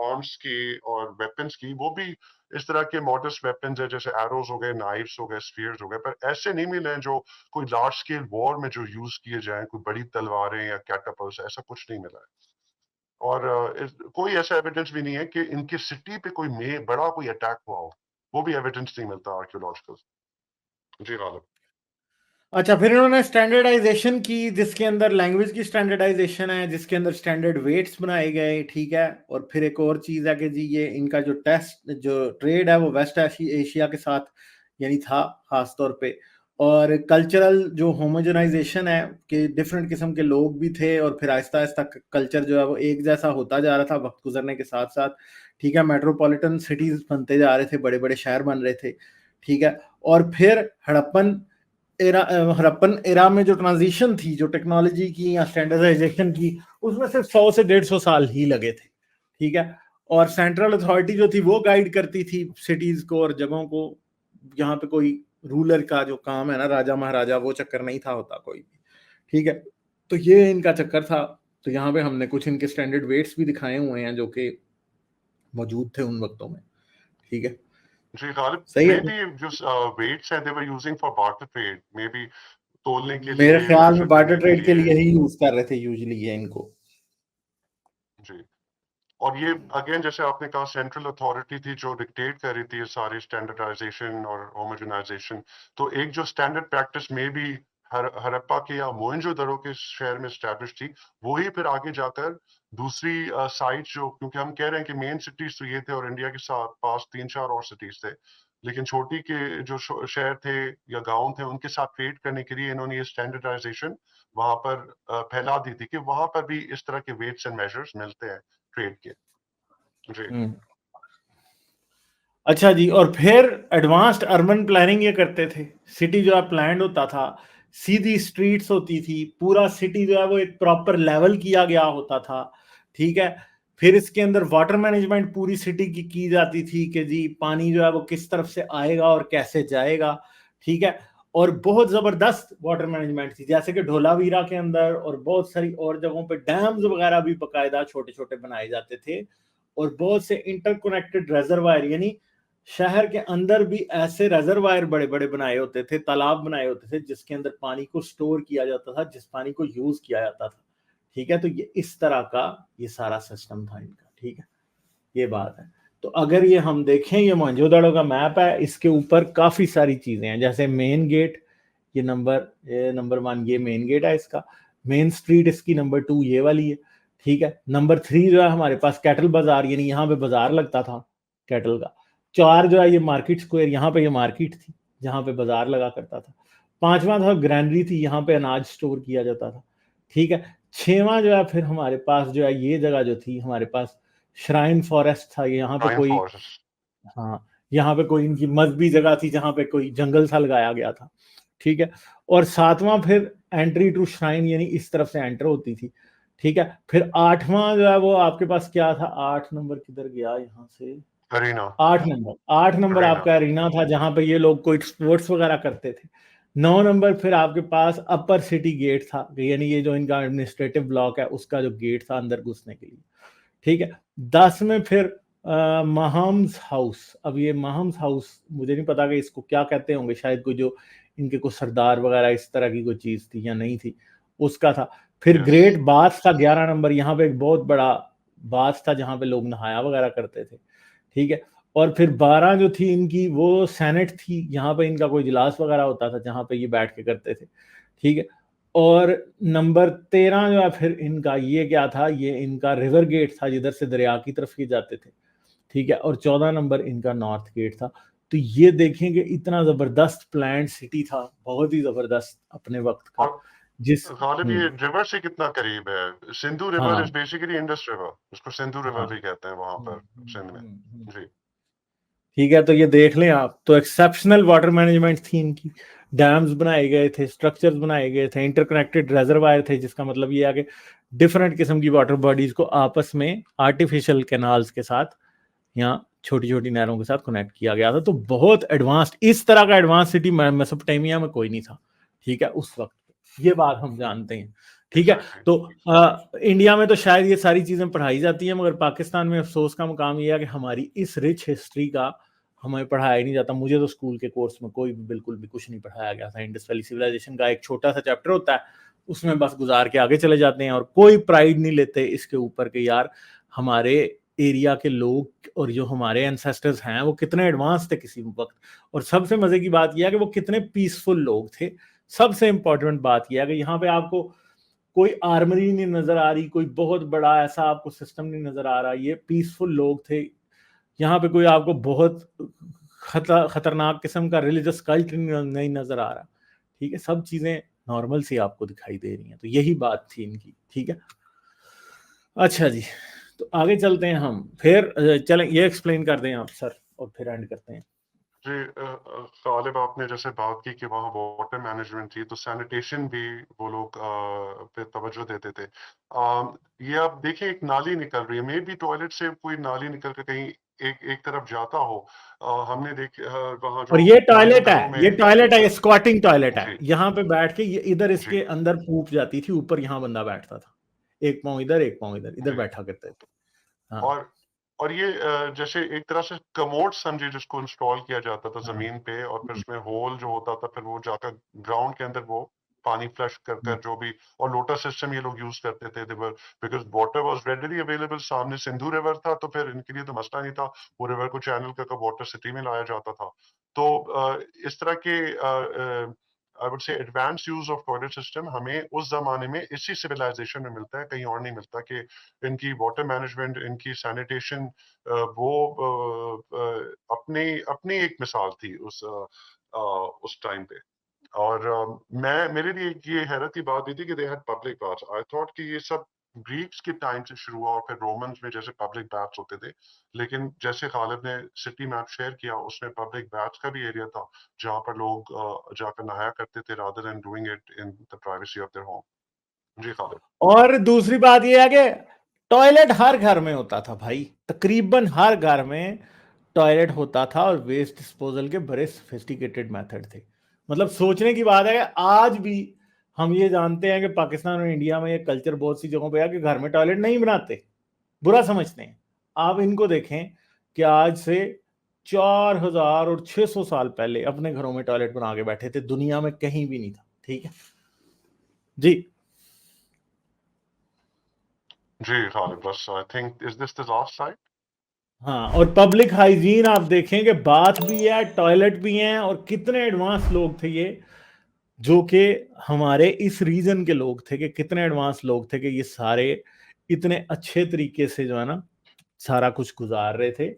आर्म्स की और वेपन्स की, वो भी इस तरह के मॉडस्ट वेपन्स है, जैसे एरोज हो गए, नाइफ्स हो गए, स्फीयर्स हो गए, पर ऐसे नहीं मिले जो कोई लार्ज स्केल वॉर में जो यूज किए जाएं, कोई बड़ी तलवारें या कैटापल्स, ऐसा कुछ नहीं मिला है। और कोई ऐसा एविडेंस भी नहीं है कि इनकी सिटी पे कोई बड़ा कोई अटैक हुआ हो, वो भी एविडेंस नहीं मिलता आर्कियोलॉजिकल। जी गालिब। अच्छा, फिर इन्होंने स्टैंडर्डाइजेशन की, जिसके अंदर लैंग्वेज की स्टैंडर्डाइजेशन है, जिसके अंदर स्टैंडर्ड वेट्स बनाए गए। ठीक है, और फिर एक और चीज़ है कि जी ये इनका जो ट्रेड है वो वेस्ट एशिया के साथ यानी था खास तौर पे, और कल्चरल जो होमोजेनाइजेशन है कि डिफरेंट किस्म के लोग भी थे, और फिर आहिस्ता आहिस्ता कल्चर जो है वो एक जैसा होता जा रहा था वक्त गुजरने के साथ साथ। ठीक है, मेट्रोपॉलिटन सिटीज बनते जा रहे थे, बड़े बड़े शहर बन रहे थे। ठीक है, और फिर हड़प्पन एरा में जो ट्रांजिशन थी, जो टेक्नोलॉजी की या स्टैंडर्डाइजेशन की, उसमें सिर्फ 100 से 150 साल ही लगे थे। ठीक है, और सेंट्रल अथॉरिटी जो थी वो गाइड करती थी सिटीज को और जगहों को। यहाँ पे कोई रूलर का जो काम है ना, राजा महाराजा, वो चक्कर नहीं था होता कोई भी। ठीक है, तो ये इनका चक्कर था। तो यहाँ पे हमने कुछ इनके स्टैंडर्ड वेट्स भी दिखाए हुए हैं जो कि मौजूद थे उन वक्तों में। ठीक है, जी गालिब, सही मे है। बी जो वेट्स हैं they were using for barter trade, maybe तोलने के मेरे लिए, ख्याल में मेजर बार्टर करने ट्रेड के लिए ही यूज कर रहे थे यूजुअली ये इनको। जी। और ये अगेन जैसे आपने कहा, सेंट्रल अथॉरिटी थी जो डिक्टेट कर रही थी ये सारी स्टैंडर्डाइजेशन और होमोजेनाइजेशन। तो एक जो स्टैंडर्ड प्रैक्टिस में भी हड़प्पा के या मोहनजोदड़ो के शहर में स्टैब्लिश थी, वही फिर आगे जाकर दूसरी साइट जो, क्योंकि हम कह रहे हैं कि मेन सिटीज तो ये थे और इंडिया के साथ पास 3-4 और सिटीज थे, लेकिन छोटी के जो शहर थे या गांव थे, उनके साथ ट्रेड करने के लिए इन्होंने ये स्टैंडर्डाइजेशन वहां पर फैला दी थी कि वहां पर भी इस तरह के वेट्स एंड मेजर्स मिलते हैं ट्रेड के। जी। अच्छा जी, और फिर एडवांस्ड अर्बन प्लानिंग ये करते थे। सिटी जो है प्लान्ड होता था, सीधी स्ट्रीट्स होती थी, पूरा सिटी जो है वो एक प्रॉपर लेवल किया गया होता था। ठीक है, फिर इसके अंदर वाटर मैनेजमेंट पूरी सिटी की जाती थी कि जी पानी जो है वो किस तरफ से आएगा और कैसे जाएगा, ठीक है। और बहुत जबरदस्त वाटर मैनेजमेंट थी, जैसे कि ढोलावीरा के अंदर और बहुत सारी और जगहों पे डैम्स वगैरह भी बकायदा छोटे छोटे बनाए जाते थे, और बहुत से इंटरकनेक्टेड रेजरवायर, यानी शहर के अंदर भी ऐसे रेजरवायर बड़े बड़े बनाए होते थे, तालाब बनाए होते थे जिसके अंदर पानी को स्टोर किया जाता था, जिस पानी को यूज किया जाता था, ठीक है। तो ये इस तरह का ये सारा सिस्टम था इनका, ठीक है, ये बात है। तो अगर ये हम देखें, ये मोहनजोदड़ो का मैप है, इसके ऊपर काफी सारी चीजें हैं, जैसे मेन गेट, ये नंबर 1 ये मेन गेट है इसका, मेन स्ट्रीट इसकी नंबर 2 ये वाली है, ठीक है। नंबर 3 जो है हमारे पास कैटल बाजार, यानी यहाँ पे बाजार लगता था कैटल का। 4 जो है ये मार्केट स्क्वायर, यहाँ पे ये मार्केट थी जहाँ पे बाजार लगा करता था। 5वां था ग्रैनरी थी, यहाँ पे अनाज स्टोर किया जाता था, ठीक है। 6वां जो है फिर हमारे पास जो है ये जगह जो थी हमारे पास श्राइन फॉरेस्ट था, यहाँ पे Pine कोई, Forest. हाँ, यहाँ पे कोई इनकी मजहबी जगह थी जहाँ पे कोई जंगल सा लगाया गया था, ठीक है। और 7वां फिर एंट्री टू श्राइन, यानी इस तरफ से एंटर होती थी, ठीक है। फिर 8वां जो है वो आपके पास क्या था, 8 नंबर किधर गया यहाँ से, Arena. 8 number Arena. आपका एरिना था जहां पे ये लोग कोई स्पोर्ट्स वगैरह करते थे। 9 नंबर फिर आपके पास अपर सिटी गेट था, यानी ये जो इनका एडमिनिस्ट्रेटिव ब्लॉक है उसका जो गेट था अंदर घुसने के लिए, ठीक है। 10 में फिर महम्स हाउस। अब ये महम्स हाउस मुझे नहीं पता कि इसको क्या कहते होंगे, शायद कोई जो इनके कोई सरदार वगैरह इस तरह की कोई चीज थी या नहीं थी, उसका था। फिर Yes. ग्रेट बाथ था 11 नंबर, यहाँ पे एक बहुत बड़ा बाथ था जहाँ पे लोग नहाया वगैरह करते थे, ठीक है। और फिर 12 जो थी इनकी वो सेनेट थी, यहाँ पे इनका कोई इजलास वगैरह होता था जहाँ पे ये बैठ के करते थे, ठीक है। और नंबर 13 जो है फिर इनका ये क्या था, ये इनका रिवर गेट था जिधर से दरिया की तरफ ही जाते थे, ठीक है। और 14 नंबर इनका नॉर्थ गेट था। तो ये देखेंगे इतना जबरदस्त प्लान्ड सिटी था, बहुत ही जबरदस्त अपने वक्त का, और जिस गालिब ये रिवर से कितना करीब है? सिंधु रिवर हाँ इज बेसिकली इंडस रिवर, उसको सिंधु रिवर हाँ भी कहते हैं वहां पर सिंध में। जी ठीक है। तो ये देख लें आप, तो एक्सेप्शनल वाटर मैनेजमेंट थी इनकी, डैम्स बनाए गए थे, स्ट्रक्चर्स बनाए गए थे, इंटरकनेक्टेड रेजरवायर थे, जिसका मतलब ये है कि डिफरेंट किस्म की वाटर बॉडीज को आपस में आर्टिफिशियल कैनाल्स के साथ या छोटी छोटी नहरों के साथ कनेक्ट किया गया था। तो बहुत एडवांस्ड, इस तरह का एडवांस सिटी मेसोपोटामिया में कोई नहीं था, ठीक है, उस वक्त। ये बात हम जानते हैं, ठीक है। exactly. तो इंडिया में तो शायद ये सारी चीजें पढ़ाई जाती हैं, मगर पाकिस्तान में अफसोस का मुकाम यह है कि हमारी इस रिच हिस्ट्री का हमें पढ़ाया ही नहीं जाता। मुझे तो स्कूल के कोर्स में कोई भी बिल्कुल भी कुछ नहीं पढ़ाया गया था। इंडस वैली सिविलाइजेशन का एक छोटा सा चैप्टर होता है, उसमें बस गुजार के आगे चले जाते हैं और कोई प्राइड नहीं लेते इसके ऊपर कि यार हमारे एरिया के लोग और जो हमारे एंसेस्टर्स हैं वो कितने एडवांस थे किसी वक्त। और सबसे मजे की बात यह है कि वो कितने पीसफुल लोग थे। सबसे इंपॉर्टेंट बात यह है कि यहाँ पे आपको कोई आर्मरी नहीं नजर आ रही, कोई बहुत बड़ा ऐसा आपको सिस्टम नहीं नजर आ रहा, ये पीसफुल लोग थे। यहाँ पे कोई आपको बहुत खतरनाक किस्म का रिलीजियस कल्ट नहीं नजर आ रहा, ठीक है। सब चीजें नॉर्मल सी आपको दिखाई दे रही हैं। तो यही बात थी इनकी, ठीक है। अच्छा जी, तो आगे चलते हैं हम, फिर चलें ये एक्सप्लेन कर दें आप सर, और फिर एंड करते हैं। जी गालिब आपने जैसे बात की कि वहाँ वाटर मैनेजमेंट थी, तो सैनिटेशन भी वो लोग पे तवज्जो देते थे। ये आप देखिए एक नाली निकल रही है, मे बी टॉयलेट से कोई नाली निकल के कहीं एक तरफ जाता हो। हमने वहाँ और जो ये टॉयलेट घरों है, में ये टॉयलेट है, ये स्क्वाटिंग टॉयलेट है। जी यहाँ पे बैठ के ये इधर जी इसके अंदर पूप जाती थी, ऊपर यहाँ बंदा बैठता था, एक पाँव इधर एक पाँव इधर, इधर जी बैठा करते थे। हाँ और ये जैसे एक तरह से कमोड समझे जिसको इंस्टॉल किया जाता था हाँ जमीन पे, और फिर उसमें होल जो होता था फिर वो जाकर ग्राउंड के अंदर वो पानी फ्लश कर कर जो भी, और लोटा सिस्टम ये लोग यूज करते थे because water was readily available, सामने सिंधु रिवर था, तो फिर इनके लिए तो मसला नहीं था, वो रिवर को चैनल कर वाटर सिटी में लाया जाता था। तो इस तरह के आई वुड से advance use of toilet system हमें उस जमाने में इसी सिविलाइजेशन में मिलता है, कहीं और नहीं मिलता। कि इनकी वाटर मैनेजमेंट, इनकी सैनिटेशन वो अपनी अपनी एक मिसाल थी उस टाइम पे। और मेरे लिए ये हैरत की बात ये थी कि they had public baths. I thought कि ये सब ग्रीक्स के टाइम से शुरू हुआ और फिर रोमन्स में जैसे पब्लिक बाथ्स होते थे, लेकिन जैसे खालिद ने सिटी मैप शेयर किया उसमें पब्लिक बाथ्स का भी एरिया था जहाँ पर लोग जाकर नहाया करते थे rather than doing it in the privacy of their home. जी खालिद। और दूसरी बात यह है कि टॉयलेट हर घर में होता था भाई, तकरीबन हर घर में टॉयलेट होता था और वेस्ट डिस्पोजल के बड़े सोफिस्टिकेटेड मेथड थे। मतलब सोचने की बात है कि आज भी हम ये जानते हैं कि पाकिस्तान और इंडिया में ये कल्चर बहुत सी जगहों पे है कि घर में टॉयलेट नहीं बनाते, बुरा समझते हैं। आप इनको देखें कि आज से 4000 और 600 साल पहले अपने घरों में टॉयलेट बना के बैठे थे, दुनिया में कहीं भी नहीं था। ठीक है जी जी गालिब, बस I think is this the last slide? हाँ, और पब्लिक हाइजीन आप देखें कि बाथ भी है, टॉयलेट भी हैं, और कितने एडवांस लोग थे ये, जो कि हमारे इस रीजन के लोग थे, कि कितने एडवांस लोग थे कि ये सारे इतने अच्छे तरीके से जो है ना सारा कुछ गुजार रहे थे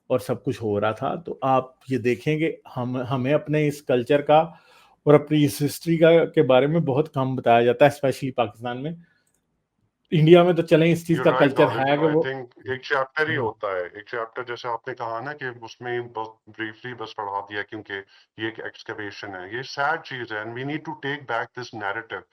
और सब कुछ हो रहा था। तो आप ये देखें कि हमें अपने इस कल्चर का और अपनी इस हिस्ट्री का के बारे में बहुत कम बताया जाता है, स्पेशली पाकिस्तान में। इंडिया में तो चलें इस चीज You're का right, कल्चर गालिब। है कि I वो think एक चैप्टर ही होता है, एक चैप्टर जैसे आपने कहा ना कि उसमें बहुत ब्रीफली बस पढ़ा दिया, क्योंकि ये एक एक्सकवेशन है। ये सैड चीज है, and we need to take back this narrative.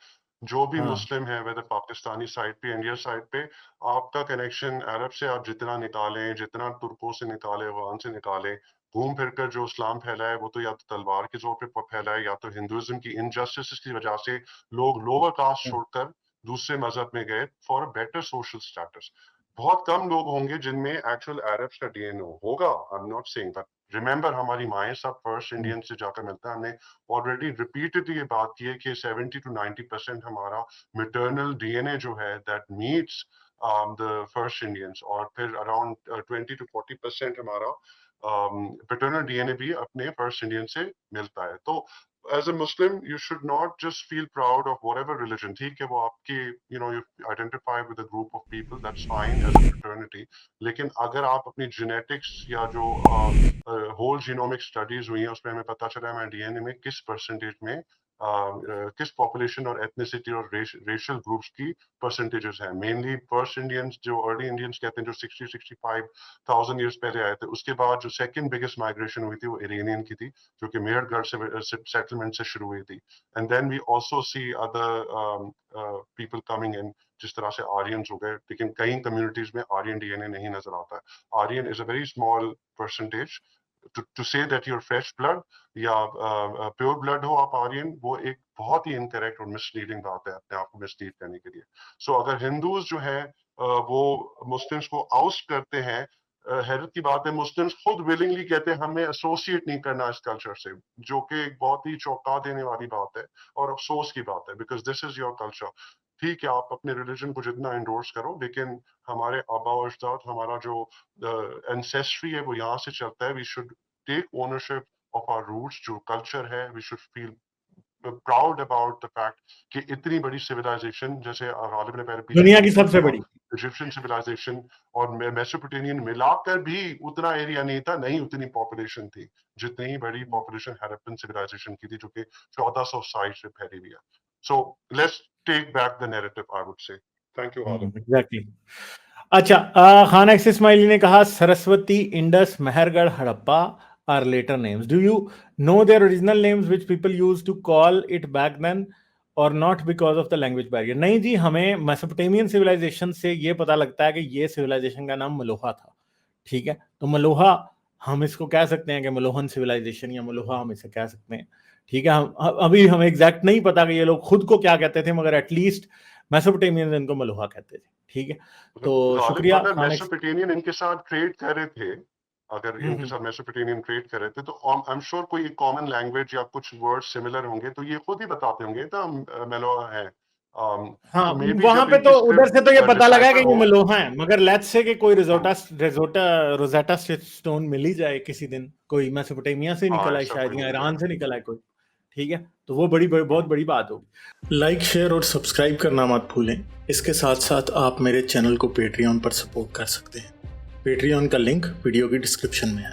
जो भी हाँ मुस्लिम है, वेदर पाकिस्तानी साइड पे, इंडिया साइड पे, आपका कनेक्शन अरब से आप जितना निकालें, जितना तुर्कों से निकाले, अफगान से निकाले, घूम फिर कर जो इस्लाम फैला है वो तो या तो तलवार के जोर पे फैला है, या तो हिंदुइज्म की इनजस्टिस की वजह से लोग लोअर कास्ट छोड़कर दूसरे मजहब में गए for a better social status. बहुत कम लोग होंगे जिनमें एक्चुअल अरब्स का डीएनए होगा, I am not saying, but remember हमारी माएँ सब फर्स्ट इंडियन से जाकर मिलता है। हमने ऑलरेडी रिपीटेडली ये बात की है कि 70 to 90% हमारा मिटर्नल डीएनए जो है that meets the first Indians, और फिर अराउंड 20 to 40% हमारा पैटर्नल डीएनए भी अपने फर्स्ट इंडियन से मिलता है। तो as a Muslim, you should not just feel proud of whatever religion. ठीक है, वो आपकी, you know, you identify with a group of people, that's fine as a fraternity. लेकिन अगर आप अपनी genetics या जो whole genomic studies हुई हैं, उसमें हमें पता चला है हमारे डीएनए में किस परसेंटेज में किस पॉपुलेशन और एथनिसिटी और रेशियल ग्रुप्स की परसेंटेजेस हैं। मेनली फर्स्ट इंडियंस, जो अर्ली इंडियंस कहते हैं, जो 60-65,000 ईयर्स पहले आए थे। उसके बाद जो सेकंड बिगेस्ट माइग्रेशन हुई थी वो इरेनियन की थी, जो कि मेहरगढ़ से सेटलमेंट से शुरू हुई थी। And then we also see other people coming in, जिस तरह से आर्यंस हो गए, लेकिन कई कम्युनिटीज में आर्यन डीएनए नहीं नजर आता है। Aryan is a very small percentage. To say that your fresh blood या प्योर ब्लड हो आप आर्यन, वो एक बहुत ही इनकरेक्ट और मिसलीडिंग बात है अपने आप को मिसलीड करने के लिए। सो अगर हिंदूज जो है वो मुस्लिम्स को आउस्ट करते हैं, हैरत की बात है मुस्लिम्स खुद विलिंगली कहते हैं हमें एसोसिएट नहीं करना इस कल्चर से, जो कि एक बहुत ही चौंका देने वाली बात है और अफसोस की बात है, because this is your culture. ठीक है, आप अपने रिलीजन को जितना एंडोर्स करो, लेकिन हमारे आबा और अजदाद, हमारा जो एंसेस्ट्री है वो यहाँ से चलता है। We should take ownership of our roots, जो कल्चर है। We should feel proud about the fact कि इतनी बड़ी सिविलाइजेशन, जैसे गालिब ने पहले दुनिया की सबसे बड़ी इजिप्शियन सिविलाइजेशन और मेसोपोटामियन मिलाकर भी उतना एरिया नहीं था, नहीं उतनी पॉपुलेशन थी जितनी ही बड़ी पॉपुलेशन हड़प्पन सिविलाइजेशन की थी, जो कि 1400 साइट से फैली हुई है। So let's take back the narrative, I would say. Thank you Ghalib. Exactly. अच्छा, खान एक्स इस्माइली ने कहा Saraswati, Indus, Mehrgarh, Harappa are later names. Do you know their original names which people used to call it back then, or not because of the language barrier? नहीं जी, हमें मेसोपोटामियन सिविलाइजेशन से ये पता लगता है कि ये सिविलाइजेशन का नाम मलोहा था। ठीक है, तो मलोहा हम इसको कह सकते हैं कि मलोहन सिविलाइजेशन, या मलोहा हम इसे कह सकते हैं। ठीक है, अभी हमें एग्जैक्ट नहीं पता कि ये लोग खुद को क्या कहते थे, मगर एटलीस्ट मेसोपोटामियन इनको मलोहा कहते थे। ठीक है, तो शुक्रिया। अगर मेसोपोटामियन इनके साथ ट्रेड कर रहे थे, अगर इनके साथ मेसोपोटामियन ट्रेड कर रहे थे, तो आई एम श्योर कोई कॉमन लैंग्वेज या कुछ वर्ड सिमिलर होंगे, तो ये खुद ही बताते होंगे तो मलोहा है। हाँ, वहां पे तो उधर से तो ये पता लगा कि ये मलोहा है, मगर लेट्स से कि कोई रोजेटा स्टोन मिल ही जाए किसी दिन, कोई मेसोपोटामिया से निकला है शायद, या ईरान से निकला है कोई। ठीक है, तो वो बहुत बड़ी बात होगी। लाइक, शेयर और सब्सक्राइब करना मत भूलें। इसके साथ साथ आप मेरे चैनल को पेट्रियन पर सपोर्ट कर सकते हैं। पेट्रियन का लिंक वीडियो की डिस्क्रिप्शन में है।